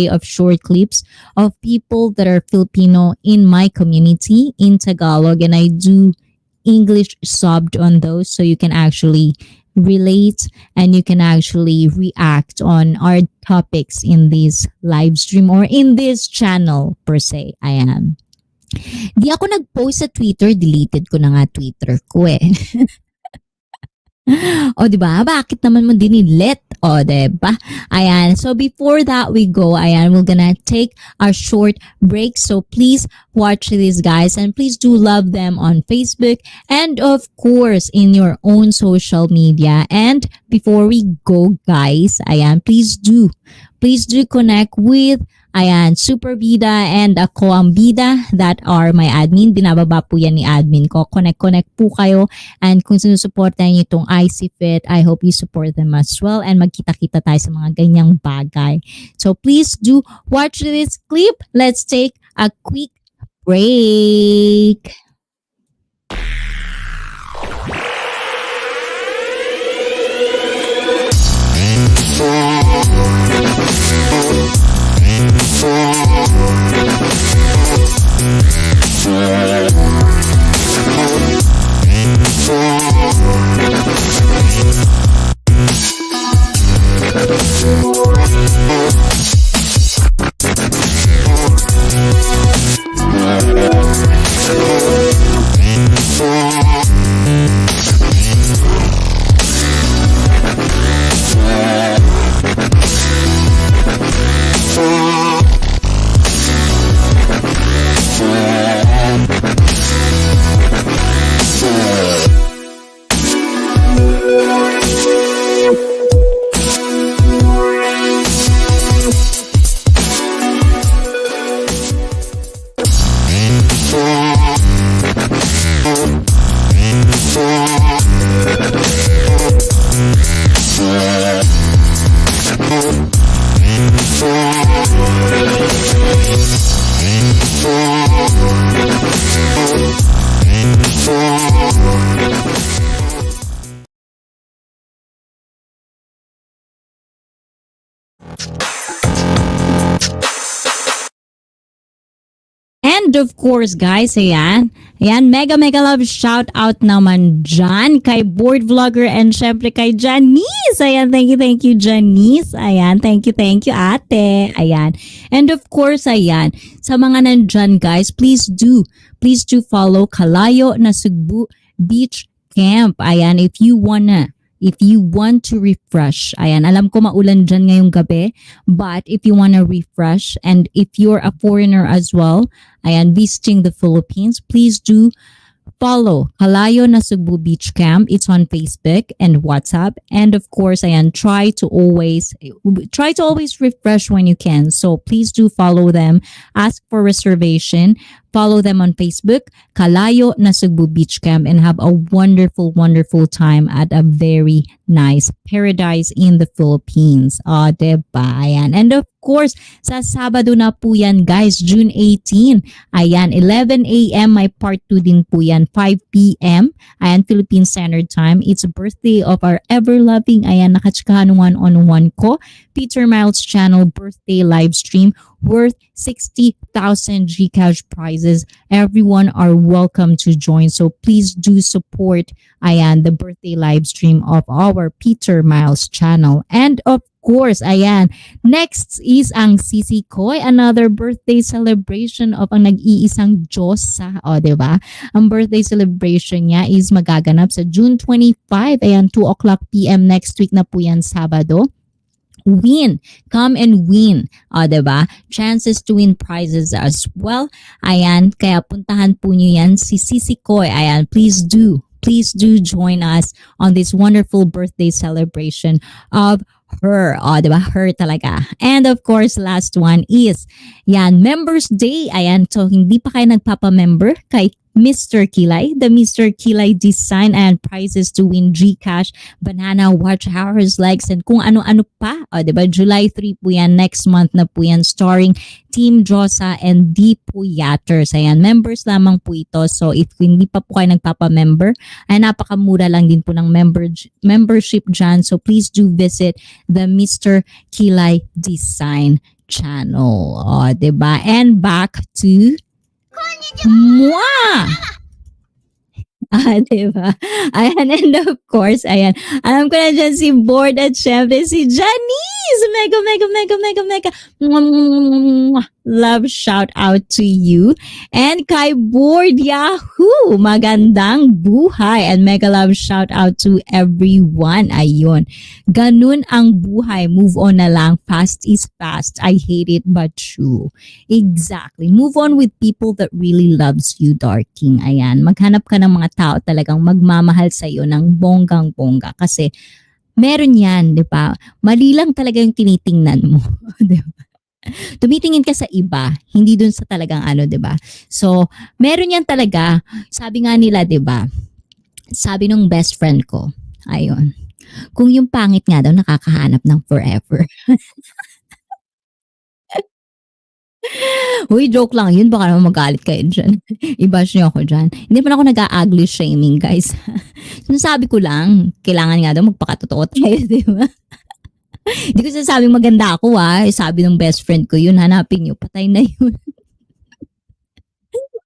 S1: of short clips of people that are Filipino in my community in Tagalog. And I do English subbed on those so you can actually relate and you can actually react on our topics in this live stream or in this channel per se. Ayan. Di ako nag-post sa Twitter, deleted ko na nga Twitter ko eh. O, diba? Bakit naman mo dinilit? O, diba? Ayan. So, before that we go, ayan, we're gonna take a short break. So, please watch this, guys. And please do love them on Facebook. And, of course, in your own social media. And, before we go, guys, ayan, please do connect with ayan, Super Bida and ako ang Bida that are my admin. Binababa po yan ni admin ko. Connect po kayo. And kung sinusuportahan nyo itong ICEE Fit, I hope you support them as well. And magkita-kita tayo sa mga ganyang bagay. So please do watch this clip. Let's take a quick break. And of course, guys, ayan. Ayan, mega mega love shout out naman dyan kay board vlogger and syempre kay Janice. Ayan, thank you Janice. Ayan, thank you ate. Ayan. And of course, ayan, sa mga nandyan guys, please do follow Kalayo na Sugbu Beach Camp. Ayan, if you want to refresh, ayan, alam ko maulan dyan ngayong gabi, but if you want to refresh and if you're a foreigner as well, ayan, visiting the Philippines, please do follow Kalayo na Sugbu Beach Camp. It's on Facebook and WhatsApp. And of course, ayan, try to always refresh when you can. So please do follow them. Ask for reservation. Follow them on Facebook, Kalayo na Sugbu Beach Camp, and have a wonderful, wonderful time at a very nice paradise in the Philippines. Diba? Ayan. And of course, sa Sabado na po yan, guys, June 18. Ayan, 11 a.m. May part 2 din po yan, 5 p.m. Ayan, Philippine Standard Time. It's a birthday of our ever-loving, ayan, nakachikahan one-on-one ko, Peter Miles Channel birthday live stream worth 60,000 GCash prizes. Everyone are welcome to join. So please do support, ayan, the birthday live stream of our Peter Miles Channel. And of course, ayan, next is ang Sisi Koy, another birthday celebration of ang nag-iisang Diyosa. Diba? Ang birthday celebration niya is magaganap sa June 25. Ayan, 2 o'clock p.m. next week na po yan, Sabado. Come and win. Diba? Chances to win prizes as well. Ayan, kaya puntahan po nyo yan si Sisi Koy. Ayan, please do join us on this wonderful birthday celebration of her. Diba? Her talaga. And of course, last one is, yan, Members Day. Ayan, so hindi pa kayo nagpapa-member kay Mr. Kilay, the Mr. Kilay design and prizes to win GCash, banana, watch hours, likes, and kung ano-ano pa. Diba? July 3 po yan. Next month na po yan. Starring Team Josa and D Puyaters. Ayan, members lamang po ito. So if hindi pa po kayo nagpapa-member, ay napakamura lang din po ng membership dyan. So please do visit the Mr. Kilay Design channel. Diba? And back to Mwah! Diba? Ayan, and of course, ayan, alam ko na dyan si Board at syempre si Janice! Mega love shout out to you. And kay Board Yahoo, magandang buhay. And mega love shout out to everyone. Ayun. Ganun ang buhay. Move on na lang. Fast is fast. I hate it but true. Exactly. Move on with people that really loves you, Darking. Ayan. Maghanap ka ng mga tao talagang magmamahal sa iyo ng bonggang-bongga. Kasi meron yan, di ba? Mali lang talaga yung tinitingnan mo. Di ba? Tumitingin ka sa iba, hindi dun sa talagang ano, 'di ba? So, meron yan talaga. Sabi nga nila, 'di ba? Sabi nung best friend ko, ayun. Kung yung pangit nga daw nakakahanap ng forever. Uy, joke lang yun. Baka naman magalit kayo dyan. I-bash niyo ako dyan. Hindi pa ako nag-ugly shaming, guys. Sinasabi ko lang, kailangan nga daw magpakatotoo tayo, 'di ba? Hindi ko sinasabing maganda ako sabi ng best friend ko yun, hanapin nyo, patay na yun.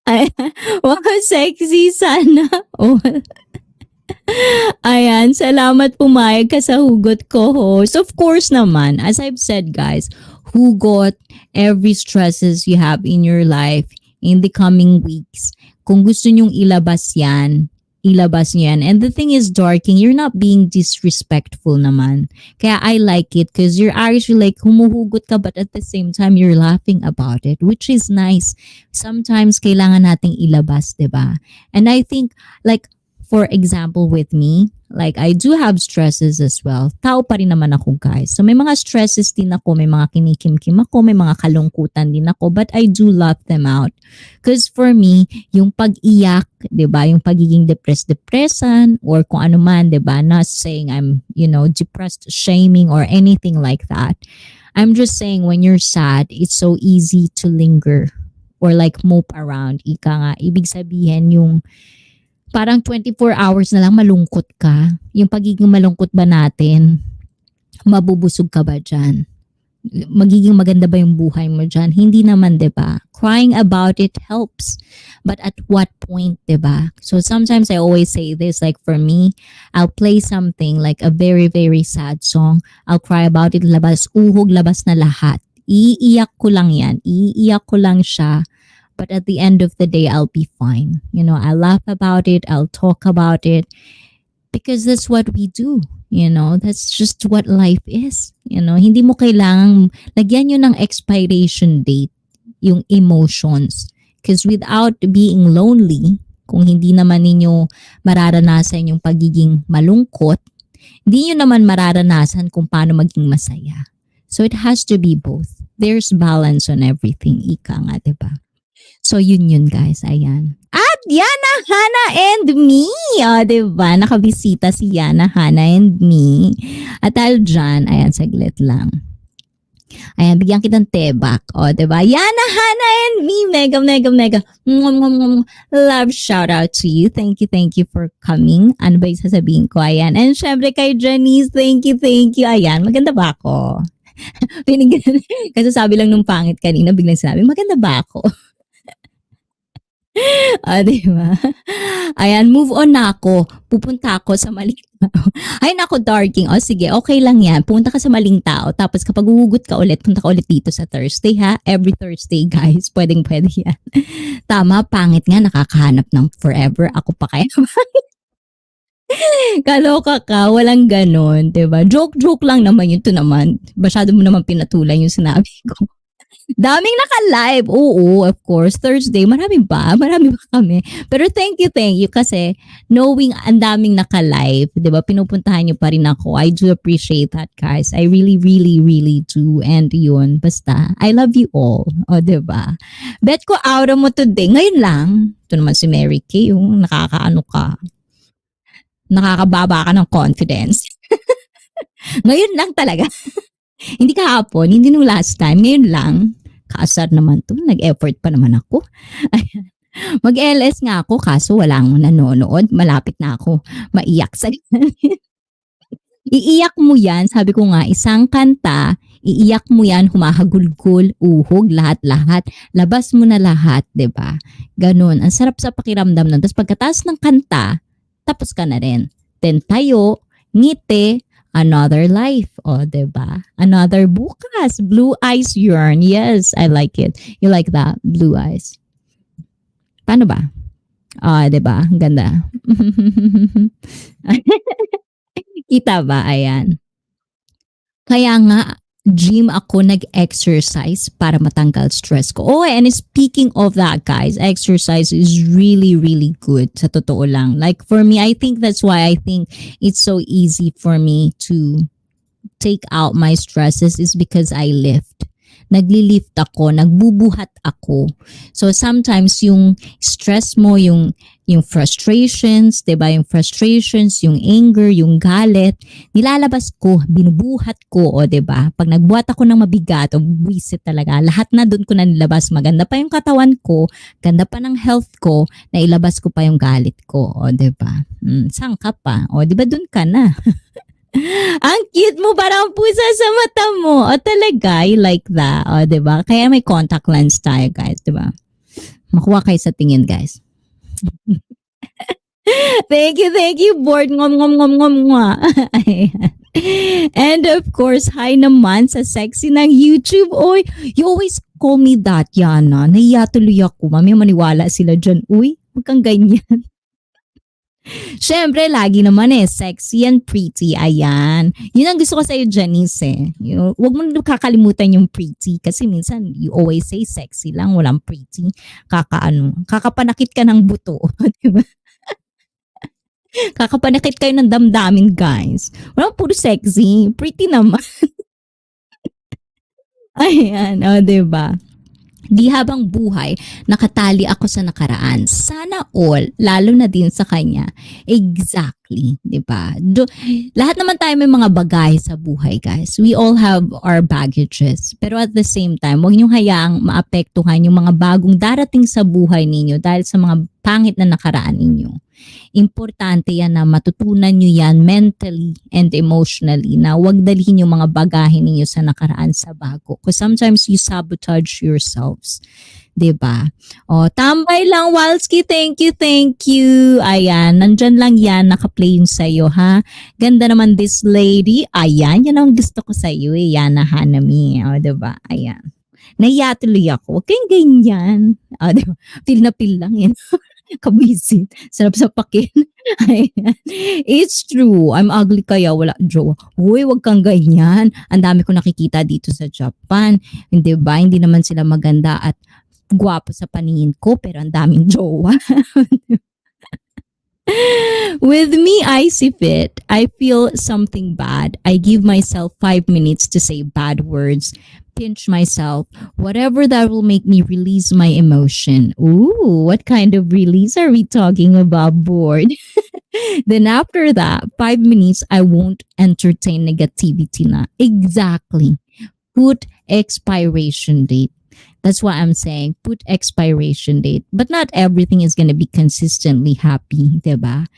S1: Ay, wow, sexy sana. Ayan, salamat pumayag ka sa hugot ko, host. Of course naman, as I've said guys, hugot every stresses you have in your life in the coming weeks. Kung gusto nyong ilabas niyo yan. And the thing is, Darking, you're not being disrespectful naman. Kaya I like it because you're actually like humuhugot ka but at the same time you're laughing about it, which is nice. Sometimes kailangan nating ilabas, diba? And I think like, for example with me, like I do have stresses as well. Tao pa rin naman ako, guys. So may mga stresses din ako, may mga kinikimkim ako, may mga kalungkutan din ako, but I do laugh them out. Because for me, yung pag-iyak, 'di ba, yung pagiging depressed-depressan or kung ano man, 'di ba, not saying I'm, depressed shaming or anything like that. I'm just saying when you're sad, it's so easy to linger or like mope around. Ika nga, ibig sabihin yung parang 24 hours na lang malungkot ka. Yung pagiging malungkot ba natin, mabubusog ka ba dyan? Magiging maganda ba yung buhay mo dyan? Hindi naman, 'di ba? crying about it helps. But at what point, diba? So sometimes I always say this, like for me, I'll play something like a very, very sad song. I'll cry about it, labas, uhog, labas na lahat. Iiyak ko lang yan. Iiyak ko lang siya. But at the end of the day, I'll be fine. I'll laugh about it. I'll talk about it. Because that's what we do. That's just what life is. Hindi mo kailangang lagyan nyo ng expiration date yung emotions. Because without being lonely, kung hindi naman ninyo mararanasan yung pagiging malungkot, hindi nyo naman mararanasan kung paano maging masaya. So it has to be both. There's balance on everything. Ika nga, diba? So yun guys, ayan. At Yana, Hana, and me. Diba? Nakabisita si Yana, Hana, and me. At dahil dyan, ayan, saglit lang. Ayan, bigyan kitang tebak. Diba? Yana, Hana, and me. Mega, mega, mega. Love shout out to you. Thank you for coming. Ano ba yung sasabihin ko? Ayan. And syempre kay Janice, thank you. Ayan, maganda ba ako? Kasi sabi lang nung pangit kanina, biglang sinabi, maganda ba ako? Diba? Ayan, move on na ako. Pupunta ako sa maling tao. Ay, nako, darking. Sige, okay lang yan. Pumunta ka sa maling tao. Tapos kapag uhugot ka ulit, punta ka ulit dito sa Thursday, ha? Every Thursday, guys. Pwede yan. Tama, pangit nga. Nakakahanap ng forever. Ako pa kaya. Kaloka ka. Walang ganon, diba? Joke lang naman yun. Ito naman. Masyado mo naman pinatulan yung sinabi ko. Daming naka-live. Oo, of course. Thursday, marami ba kami? Pero thank you kasi knowing ang daming naka-live, 'di ba? Pinupuntahan niyo pa rin ako. I do appreciate that, guys. I really, really, really do. And yun, basta, I love you all. 'Di ba? Bet ko aura mo today. Ngayon lang. Ito naman si Mary Kay, yung nakakaano ka. Nakakababa ka ng confidence. Ngayon lang talaga. Hindi kahapon, hindi nung last time, ngayon lang. Kaasar naman to, nag-effort pa naman ako. Mag-LS nga ako, kaso walang nanonood. Malapit na ako maiyak sa Iiyak mo yan, sabi ko nga, isang kanta, iiyak mo yan, humahagulgul, uhog, lahat-lahat. Labas mo na lahat, 'di ba? Ganun, ang sarap sa pakiramdam nun. Tapos pagkatapos ng kanta, tapos ka na rin. Then tayo, ngiti, another life. Diba? Another bukas. Blue eyes yearn. Yes, I like it. You like that? Blue eyes. Paano ba? Diba? Ganda. Kita ba? Ayan. Kaya nga, gym ako nag-exercise para matanggal stress ko. And speaking of that, guys, exercise is really, really good. Sa totoo lang. Like for me, I think that's why I think it's so easy for me to take out my stresses is because I lift. Nagli-lift ako, nagbubuhat ako. So sometimes yung stress mo, yung frustrations, 'di ba? Yung frustrations, yung anger, yung galit, nilalabas ko, binubuhat ko, 'di ba? Pag nagbuhat ako ng mabigat, buwisit talaga, lahat na doon ko na nilabas. Maganda pa yung katawan ko, ganda pa ng health ko, nailabas ko pa yung galit ko, 'di ba? Saan ka pa? 'Di ba doon ka na? Ang cute mo, parang pusa sa mata mo. Talaga, I like that. Diba? Kaya may contact lens tayo, guys, diba? Makuha kayo sa tingin, guys. Thank you, board. Ngom. And of course, hi naman sa sexy ng YouTube. Oy, you always call me that, Yana. Nahiya tuloy ako. Mamaya maniwala sila dyan. Uy, huwag kang ganyan. Siyempre, lagi naman sexy and pretty. Ayan. Yun ang gusto ko sa'yo, Janice. Huwag mo kakalimutan yung pretty. Kasi minsan, you always say sexy lang, walang pretty. Kakapanakit ka ng buto. Diba? Kakapanakit kayo ng damdamin, guys. Walang puro sexy. Pretty naman. Ayan, diba? Di habang buhay, nakatali ako sa nakaraan. Sana all, lalo na din sa kanya. Exactly, di ba? Lahat naman tayo may mga bagay sa buhay, guys. We all have our baggages. Pero at the same time, huwag niyong hayaang maapektuhan yung mga bagong darating sa buhay ninyo dahil sa mga pangit na nakaraan ninyo. Importante yan na matutunan nyo yan mentally and emotionally na wag dalhin yung mga bagahe ninyo sa nakaraan sa bago. Because sometimes you sabotage yourselves. 'Di ba? O, tambay lang, Walski. Thank you, thank you. Ayan, nandyan lang yan. Naka-play yun sa'yo, ha? Ganda naman this lady. Ayan, yan ang gusto ko sa'yo, eh. Yana Hanami. O, 'di ba? Ayan. Nahiya tuloy ako. Huwag kayong ganyan. O, 'di ba? Feel na feel lang yan. Kabisit. Sarap sa pakin. Ayan. It's true. I'm ugly kaya wala jowa. Uy, wag kang ganyan. Ang dami ko nakikita dito sa Japan. Hindi ba? Hindi naman sila maganda at gwapo sa paningin ko pero ang daming jowa. With me, icy fit, I feel something bad. I give myself 5 minutes to say bad words, pinch myself, whatever that will make me release my emotion. Ooh, what kind of release are we talking about, bored? Then after that, 5 minutes, I won't entertain negativity na. Exactly. Put expiration date. That's what I'm saying. Put expiration date. But not everything is going to be consistently happy, diba?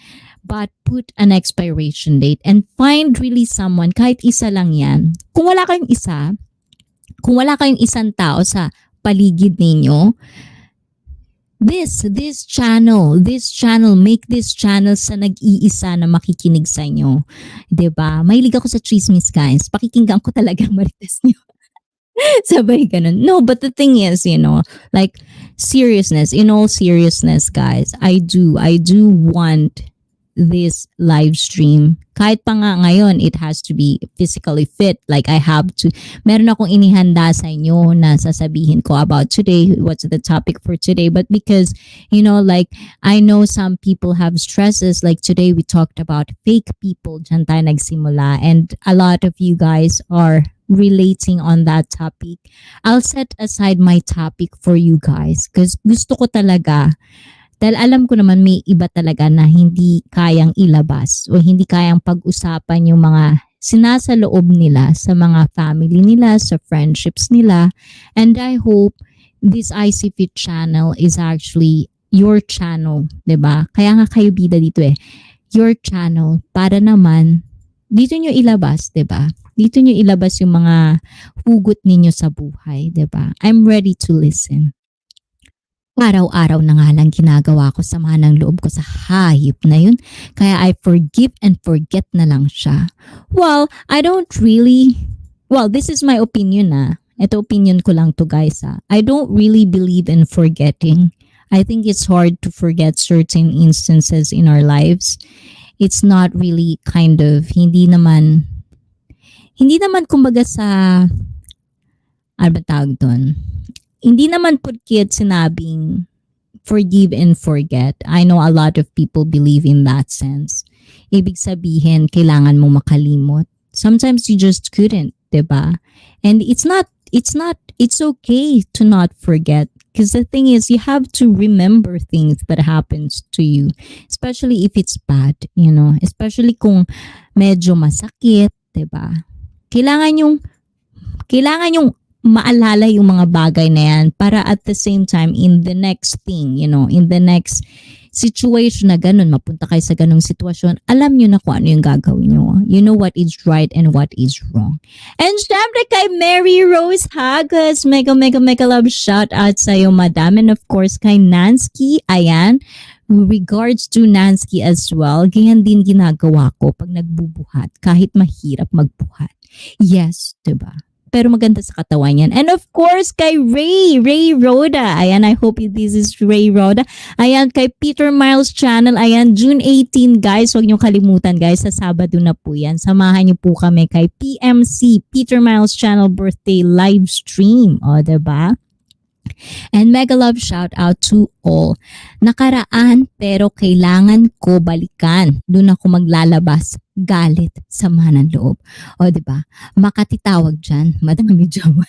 S1: But put an expiration date and find really someone, kahit isa lang yan. Kung wala kayong isang tao sa paligid ninyo, this channel, make this channel sa nag-iisa na makikinig sa inyo. Diba? Mahilig ako sa chismis, guys. Pakikinggan ko talaga marites niyo. Sabay ganun. No, but the thing is, like seriousness, in all seriousness, guys, I do want this live stream. Kahit pa nga ngayon, it has to be physically fit. Like I have to, meron akong inihanda sa inyo na sasabihin ko about today, what's the topic for today. But because, like I know some people have stresses. Like today we talked about fake people. Diyan tayo nagsimula. And a lot of you guys are relating on that topic. I'll set aside my topic for you guys because gusto ko talaga, dahil alam ko naman may iba talaga na hindi kayang ilabas o hindi kayang pag-usapan yung mga sinasaloob nila sa mga family nila, sa friendships nila. And I hope this ICEE Fit channel is actually your channel, 'di ba? Kaya nga kayo bida dito eh. Your channel para naman dito nyo ilabas, 'di ba? Dito nyo ilabas yung mga hugot ninyo sa buhay, 'di ba? I'm ready to listen. Araw-araw na nga lang ginagawa ko, sama ng loob ko sa hayop na yun. Kaya I forgive and forget na lang siya. Well, this is my opinion Ito opinion ko lang to, guys I don't really believe in forgetting. I think it's hard to forget certain instances in our lives. It's not really hindi naman kumbaga sa, ano ba tawag doon? Hindi naman porket sinabing forgive and forget. I know a lot of people believe in that sense. Ibig sabihin, kailangan mo makalimot. Sometimes you just couldn't, diba? And it's okay to not forget. Because the thing is, you have to remember things that happens to you. Especially if it's bad, Especially kung medyo masakit, diba? Kailangan yung maalala yung mga bagay na yan para at the same time in the next thing, in the next situation na ganun, mapunta kayo sa ganung sitwasyon, alam nyo na kung ano yung gagawin nyo. You know what is right and what is wrong. And syempre kay Mary Rose Hagas, mega love shout out sa'yo, madam. And of course kay Nansky, ayan, regards to Nansky as well, ganyan din ginagawa ko pag nagbubuhat, kahit mahirap magbuhat. Yes, diba? Pero maganda sa katawan yan. And of course, kay Ray Rhoda. Ayan, I hope this is Ray Rhoda. Ayan, kay Peter Miles channel. Ayan, June 18, guys. Huwag niyo kalimutan, guys. Sa Sabado na po yan. Samahan niyo po kami kay PMC, Peter Miles channel birthday live stream. O, diba? And mega love shout out to all. Nakaraan pero kailangan ko balikan. Doon ako maglalabas. Galit, sama ng loob. O, diba? Makatitawag dyan. Madami jowa.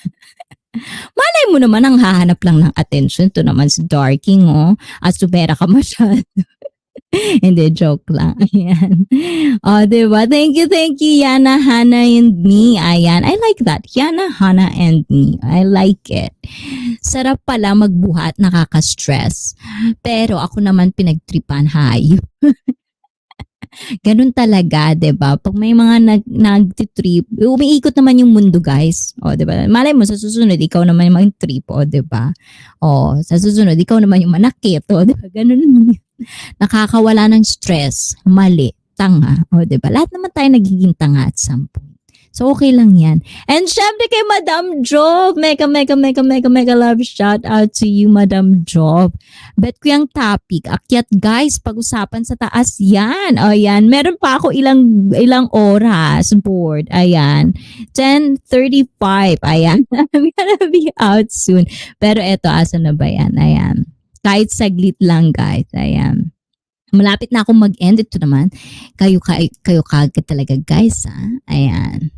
S1: Malay mo naman ang hahanap lang ng attention. Ito naman si Darking, Asubera ka masyado. Hindi, joke lang. Ayan. O, diba? Thank you, Yana, Hannah, and me. Ayan. I like that. Yana, Hannah, and me. I like it. Sarap pala magbuhat, nakaka-stress. Pero ako naman pinagtripan, hayop. Ganun talaga, 'di ba? Pag may mga nagti-trip, umiikot naman yung mundo, guys. O, 'di ba? Malay mo sa susunod ikaw naman yung mag-trip, o, 'di ba? O, sa susunod ikaw naman yung manakit, o, 'di ba? Ganun naman yun. Nakakawala ng stress, mali, tanga, o, 'di ba? Lahat naman tayo nagiging tanga at some point. So, okay lang yan. And syempre kay Madam Job, mega love shout out to you, Madam Job. Bet ko yung topic, akyat guys, pag-usapan sa taas yan. O yan, meron pa ako ilang oras board. Ayan, 10:35. Ayan, I'm gonna be out soon. Pero eto, asa na ba yan? Ayan, kahit saglit lang guys. Ayan. Malapit na akong mag-end ito naman. Kayo kagad talaga guys, ha? Ayan.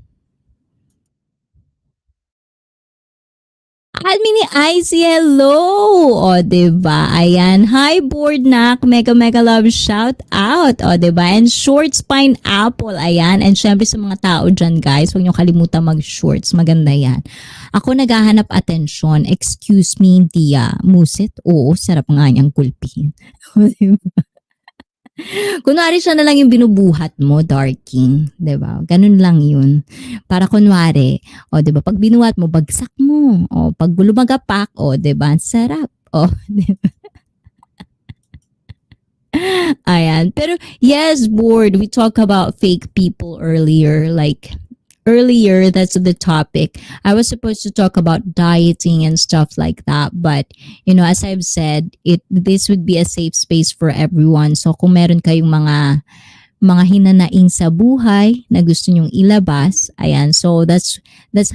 S1: Admin ni ICEE, hello! O, diba? Ayan. Hi, board nak. Mega love shout out. O, diba? And shorts pineapple. Ayan. And syempre sa mga tao dyan, guys, huwag niyo kalimutan mag-shorts. Maganda yan. Ako naghahanap atensyon. Excuse me, Dia. Musit? Oo, sarap nga niyang kulpihin. O, diba? Kunwari siya na lang yung binubuhat mo, darking. 'Di ba? Ganun lang yun. Para kunwari, o 'di ba, pag binuhat mo, bagsak mo. O pag lumagapak, o 'di ba, sarap. O, 'di ba? Ayan. Pero yes, board, we talk about fake people earlier. Like, earlier, that's the topic. I was supposed to talk about dieting and stuff like that, but as I've said, this would be a safe space for everyone. So kung meron kayong mga hinanaing sa buhay na gusto nyong ilabas, ayan. So that's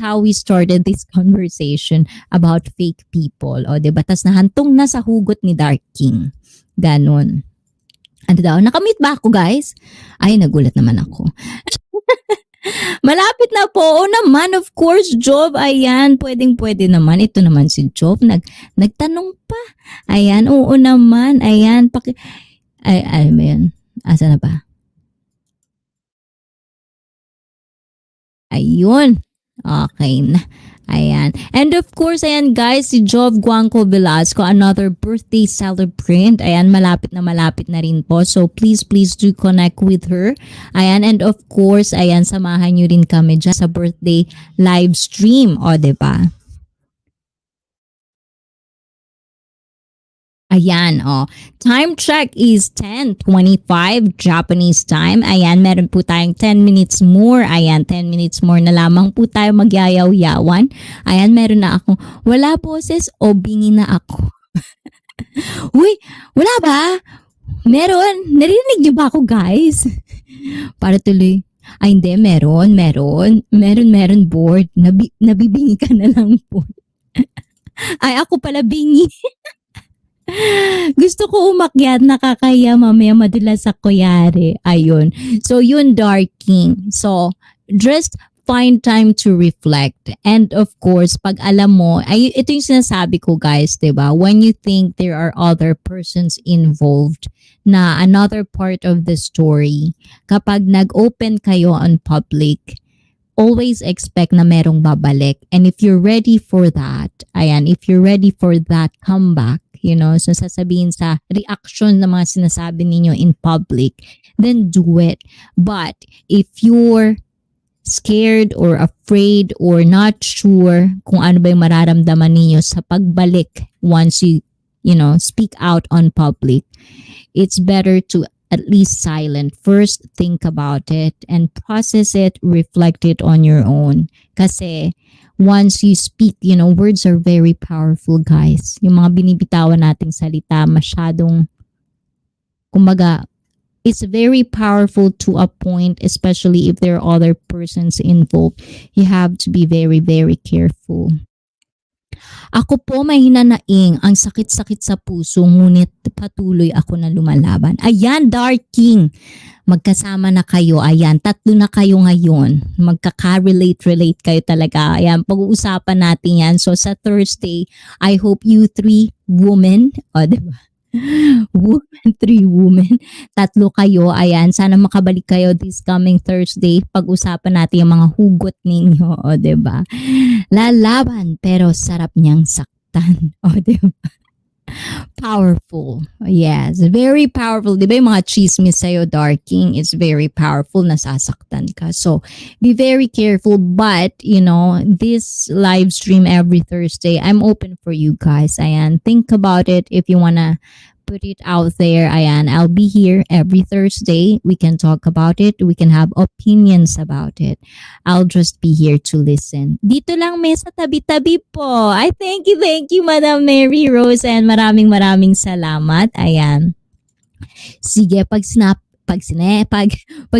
S1: how we started this conversation about fake people. O, diba? Tas nahantong na sa hugot ni Dark King. Ganon. Ano daw? Nakamit ba ako, guys? Ay, nagulat naman ako. Malapit na po. Oo naman, of course, Job. Ayan, pwedeng-pwede naman. Ito naman si Job. Nagtanong pa. Ayan, oo naman. Ayan, ay, ba yun? Asa na ba? Ayun. Okay na. Ayan. And of course, ayan guys, si Jov Guanco Velasco, another birthday celebrant. Ayan, malapit na rin po. So please do connect with her. Ayan, and of course, ayan, samahan nyo rin kami dyan sa birthday live stream. O, diba? Ayan, time check is 10:25 Japanese time. Ayan, meron po tayong 10 minutes more. Ayan, 10 minutes more na lamang po tayo magyayaw-yawan. Ayan, meron na ako. Wala po sis, o bingi na ako. Uy, wala ba? Meron. Narinig niyo ba ako, guys? Para tuloy. Ay, hindi. Meron board. Nabibingi ka na lang po. Ay, ako pala bingi. Gusto ko umakyat, nakakaya mamaya madulas ako yari. Ayun. So, yun, darking. So, just find time to reflect. And of course, pag alam mo, ito yung sinasabi ko guys, diba? When you think there are other persons involved na another part of the story, kapag nag-open kayo on public, always expect na merong babalik. And if you're ready for that, if you're ready for that comeback, so sasabihin sa reaction ng mga sinasabi ninyo in public, then do it. But if you're scared or afraid or not sure kung ano ba yung mararamdaman ninyo sa pagbalik once you speak out on public, it's better to at least silent. First, think about it and process it, reflect it on your own. Kasi once you speak, words are very powerful, guys. Yung mga binibitawan nating salita, masyadong, kumbaga, it's very powerful to a point, especially if there are other persons involved. You have to be very, very careful. Ako po may hinanaing, ang sakit-sakit sa puso, ngunit patuloy ako na lumalaban. Ayan, Dark King. Magkasama na kayo. Ayan, 3 na kayo ngayon. Magkaka-relate kayo talaga. Ayan, pag-uusapan natin yan. So sa Thursday, I hope you 3 women, diba? woman, three women, tatlo kayo. Ayan, sana makabalik kayo this coming Thursday. Pag-usapan natin yung mga hugot ninyo, o 'di ba? Lalaban pero sarap niyang saktan. O 'di ba? Powerful. Yes, very powerful. Di ba yung mga chismis sa'yo, Darking, it's very powerful, nasasaktan ka. So, be very careful. But, this live stream every Thursday, I'm open for you guys. Ayan, think about it if you wanna put it out there. Ayan, I'll be here every Thursday. We can talk about it. We can have opinions about it. I'll just be here to listen. Dito lang may sa tabi-tabi po. I thank you, Madam Mary Rose, and maraming maraming salamat. Ayan. Sige, pag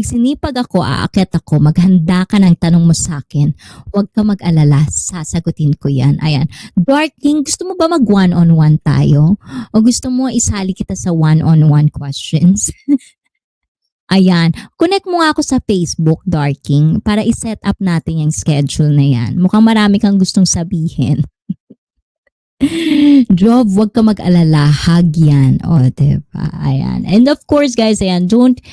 S1: sinipag ako, aakyat ako, maghanda ka ng tanong mo sa akin. Huwag ka mag-alala, sasagutin ko yan. Ayan. Darking, gusto mo ba mag one-on-one tayo? O gusto mo isali kita sa one-on-one questions? Ayan. Connect mo nga ako sa Facebook, Darking, para i-set up natin yung schedule na yan. Mukhang marami kang gustong sabihin. Job, wag ka mag-alala, hug yan. O, diba? Ayan. And of course, guys, ayan, don't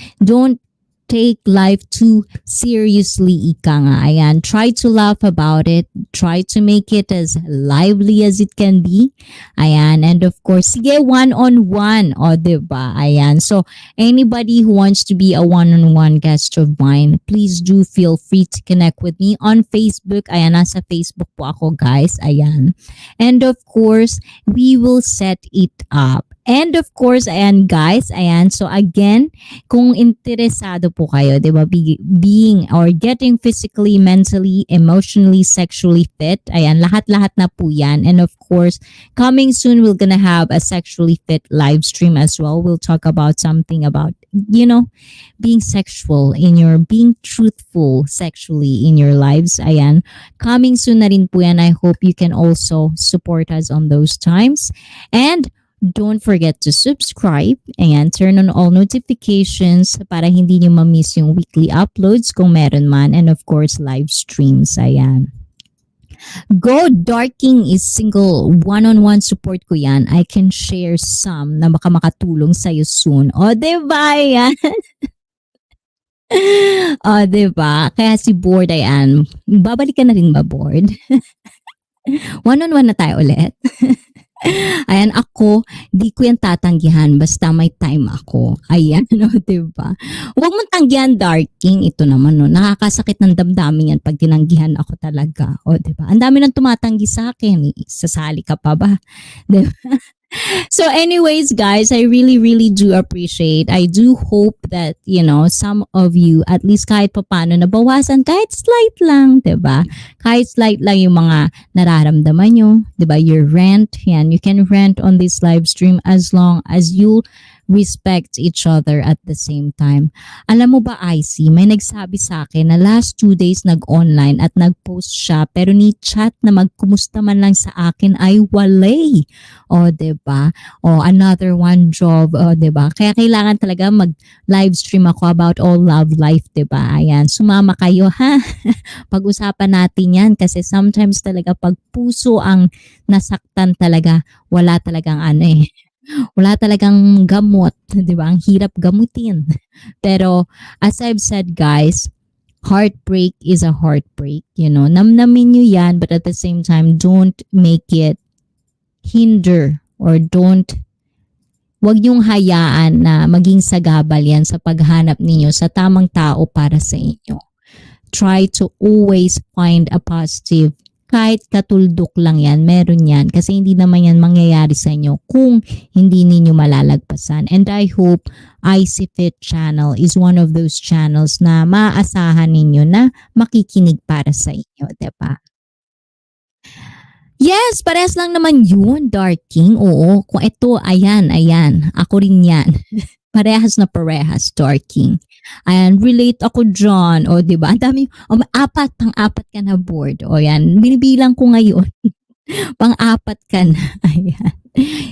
S1: take life too seriously, ika nga. Ayan, try to laugh about it. Try to make it as lively as it can be. Ayan, and of course, sige, one-on-one. O, diba? Ayan. So, anybody who wants to be a one-on-one guest of mine, please do feel free to connect with me on Facebook. Ayan, nasa Facebook po ako, guys. Ayan. And of course, we will set it up. And of course, ayan guys, ayan. So again, kung interesado po kayo, di ba, being or getting physically, mentally, emotionally, sexually fit, ayan, lahat-lahat na po yan. And of course, coming soon, we're gonna have a sexually fit live stream as well. We'll talk about something about, being sexual being truthful sexually in your lives. Ayan, coming soon na rin po yan. I hope you can also support us on those times. And don't forget to subscribe and turn on all notifications para hindi nyo ma-miss yung weekly uploads kung meron man. And of course, live streams. Ayan. Go Darking is single. One-on-one support ko yan. I can share some na baka makatulong sa'yo soon. O, diba? Ayan. O, diba? Kaya si Board, ayan. Babalik ka na rin ba, Board? One-on-one na tayo ulit. Ayan, ako, di ko yan tatanggihan basta may time ako. Ayan, no, diba? Huwag mong tanggihan, Darking. Ito naman, no, nakakasakit ng damdamin yan pag tinanggihan ako talaga. O, diba? Ang dami nang tumatanggi sa akin. Sasali ka pa ba? Diba? So anyways, guys, I really, really do appreciate. I do hope that, some of you, at least kahit papano, nabawasan, kahit slight lang, diba? Kahit slight lang yung mga nararamdaman nyo, diba? Your rant, yan, you can rant on this live stream as long as you respect each other at the same time. Alam mo ba, ICEE, may nagsabi sa akin na last 2 days nag-online at nag-post siya pero ni chat na magkumusta man lang sa akin ay walay. O, diba? O, another one job. O, diba? Kaya kailangan talaga mag-live stream ako about all love life, diba? Ayan, sumama kayo, ha? Pag-usapan natin yan kasi sometimes talaga pag puso ang nasaktan talaga, wala talagang wala talagang gamot, di ba? Ang hirap gamutin. Pero as I've said, guys, heartbreak is a heartbreak. Namnamin nyo yan, but at the same time, don't make it hinder or wag yung hayaan na maging sagabal yan sa paghanap ninyo sa tamang tao para sa inyo. Try to always find a positive. Kahit katuldok lang yan, meron yan. Kasi hindi naman yan mangyayari sa inyo kung hindi ninyo malalagpasan. And I hope ICEE Fit channel is one of those channels na maaasahan ninyo na makikinig para sa inyo, diba? Yes, parehas lang naman yun, Darking. Oo, kung ito, ayan. Ako rin yan. Parehas na parehas, Darking. Ayan, relate ako dyan. O, diba? Ang dami, pang-apat ka na, Board. O, yan, binibilang ko ngayon. Pang-apat ka na. Ayan.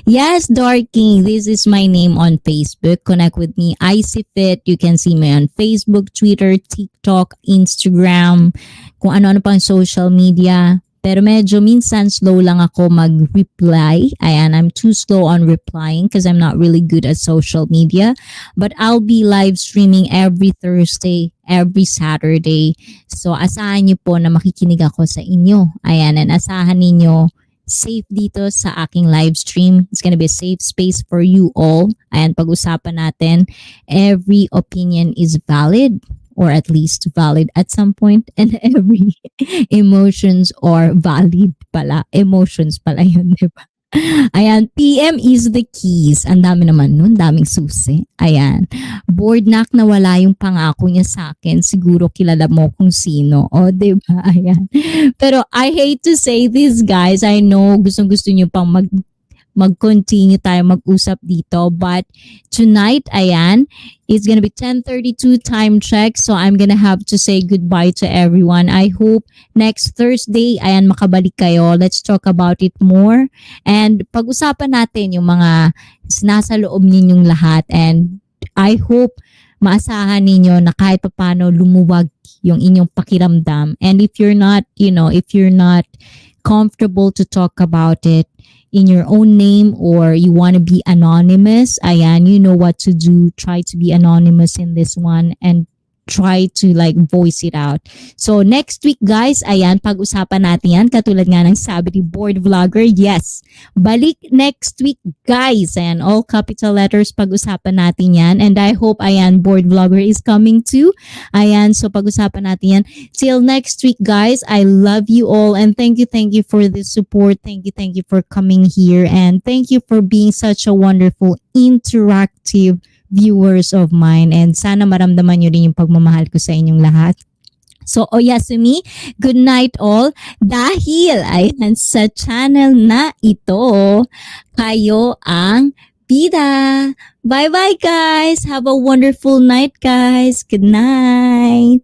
S1: Yes, Darking, this is my name on Facebook. Connect with me, ICEE Fit. You can see me on Facebook, Twitter, TikTok, Instagram, kung ano-ano pang social media. Pero medyo minsan slow lang ako mag-reply. Ayan, I'm too slow on replying because I'm not really good at social media. But I'll be live streaming every Thursday, every Saturday. So asahan niyo po na makikinig ako sa inyo. Ayan, and asahan ninyo safe dito sa aking live stream. It's gonna be a safe space for you all. Ayan, pag-usapan natin, every opinion is valid or at least valid at some point, and every emotions are valid pala. Emotions pala yun, di ba? Ayan, PM is the keys. Ang dami naman nun, daming susi. Ayan, bored nak na wala yung pangako niya sa akin. Siguro kilala mo kung sino. O, diba? Ayan. Pero I hate to say this, guys. I know gustong-gusto niyo pang mag-continue tayo mag-usap dito. But tonight, ayan, it's gonna be 10:32 time check. So I'm gonna have to say goodbye to everyone. I hope next Thursday, ayan, makabalik kayo. Let's talk about it more. And pag-usapan natin yung mga nasa loob ninyong lahat. And I hope maasahan ninyo na kahit paano lumuwag yung inyong pakiramdam. And if you're not, if you're not comfortable to talk about it in your own name or you want to be anonymous, ayan, you know what to do. Try to be anonymous in this one and try to like voice it out. So next week, guys, ayan, pag-usapan natin yan. Katulad nga ng sabi ni Board Vlogger, yes, balik next week, guys. Ayan, all capital letters, pag-usapan natin yan. And I hope, ayan, Board Vlogger is coming too. Ayan, so pag-usapan natin yan. Till next week, guys, I love you all and thank you for the support. Thank you for coming here and thank you for being such a wonderful, interactive viewers of mine, and sana maramdaman nyo rin yung pagmamahal ko sa inyong lahat. So, Oyasumi, good night all. Dahil ayan sa channel na ito, kayo ang bida. Bye-bye, guys. Have a wonderful night, guys. Good night.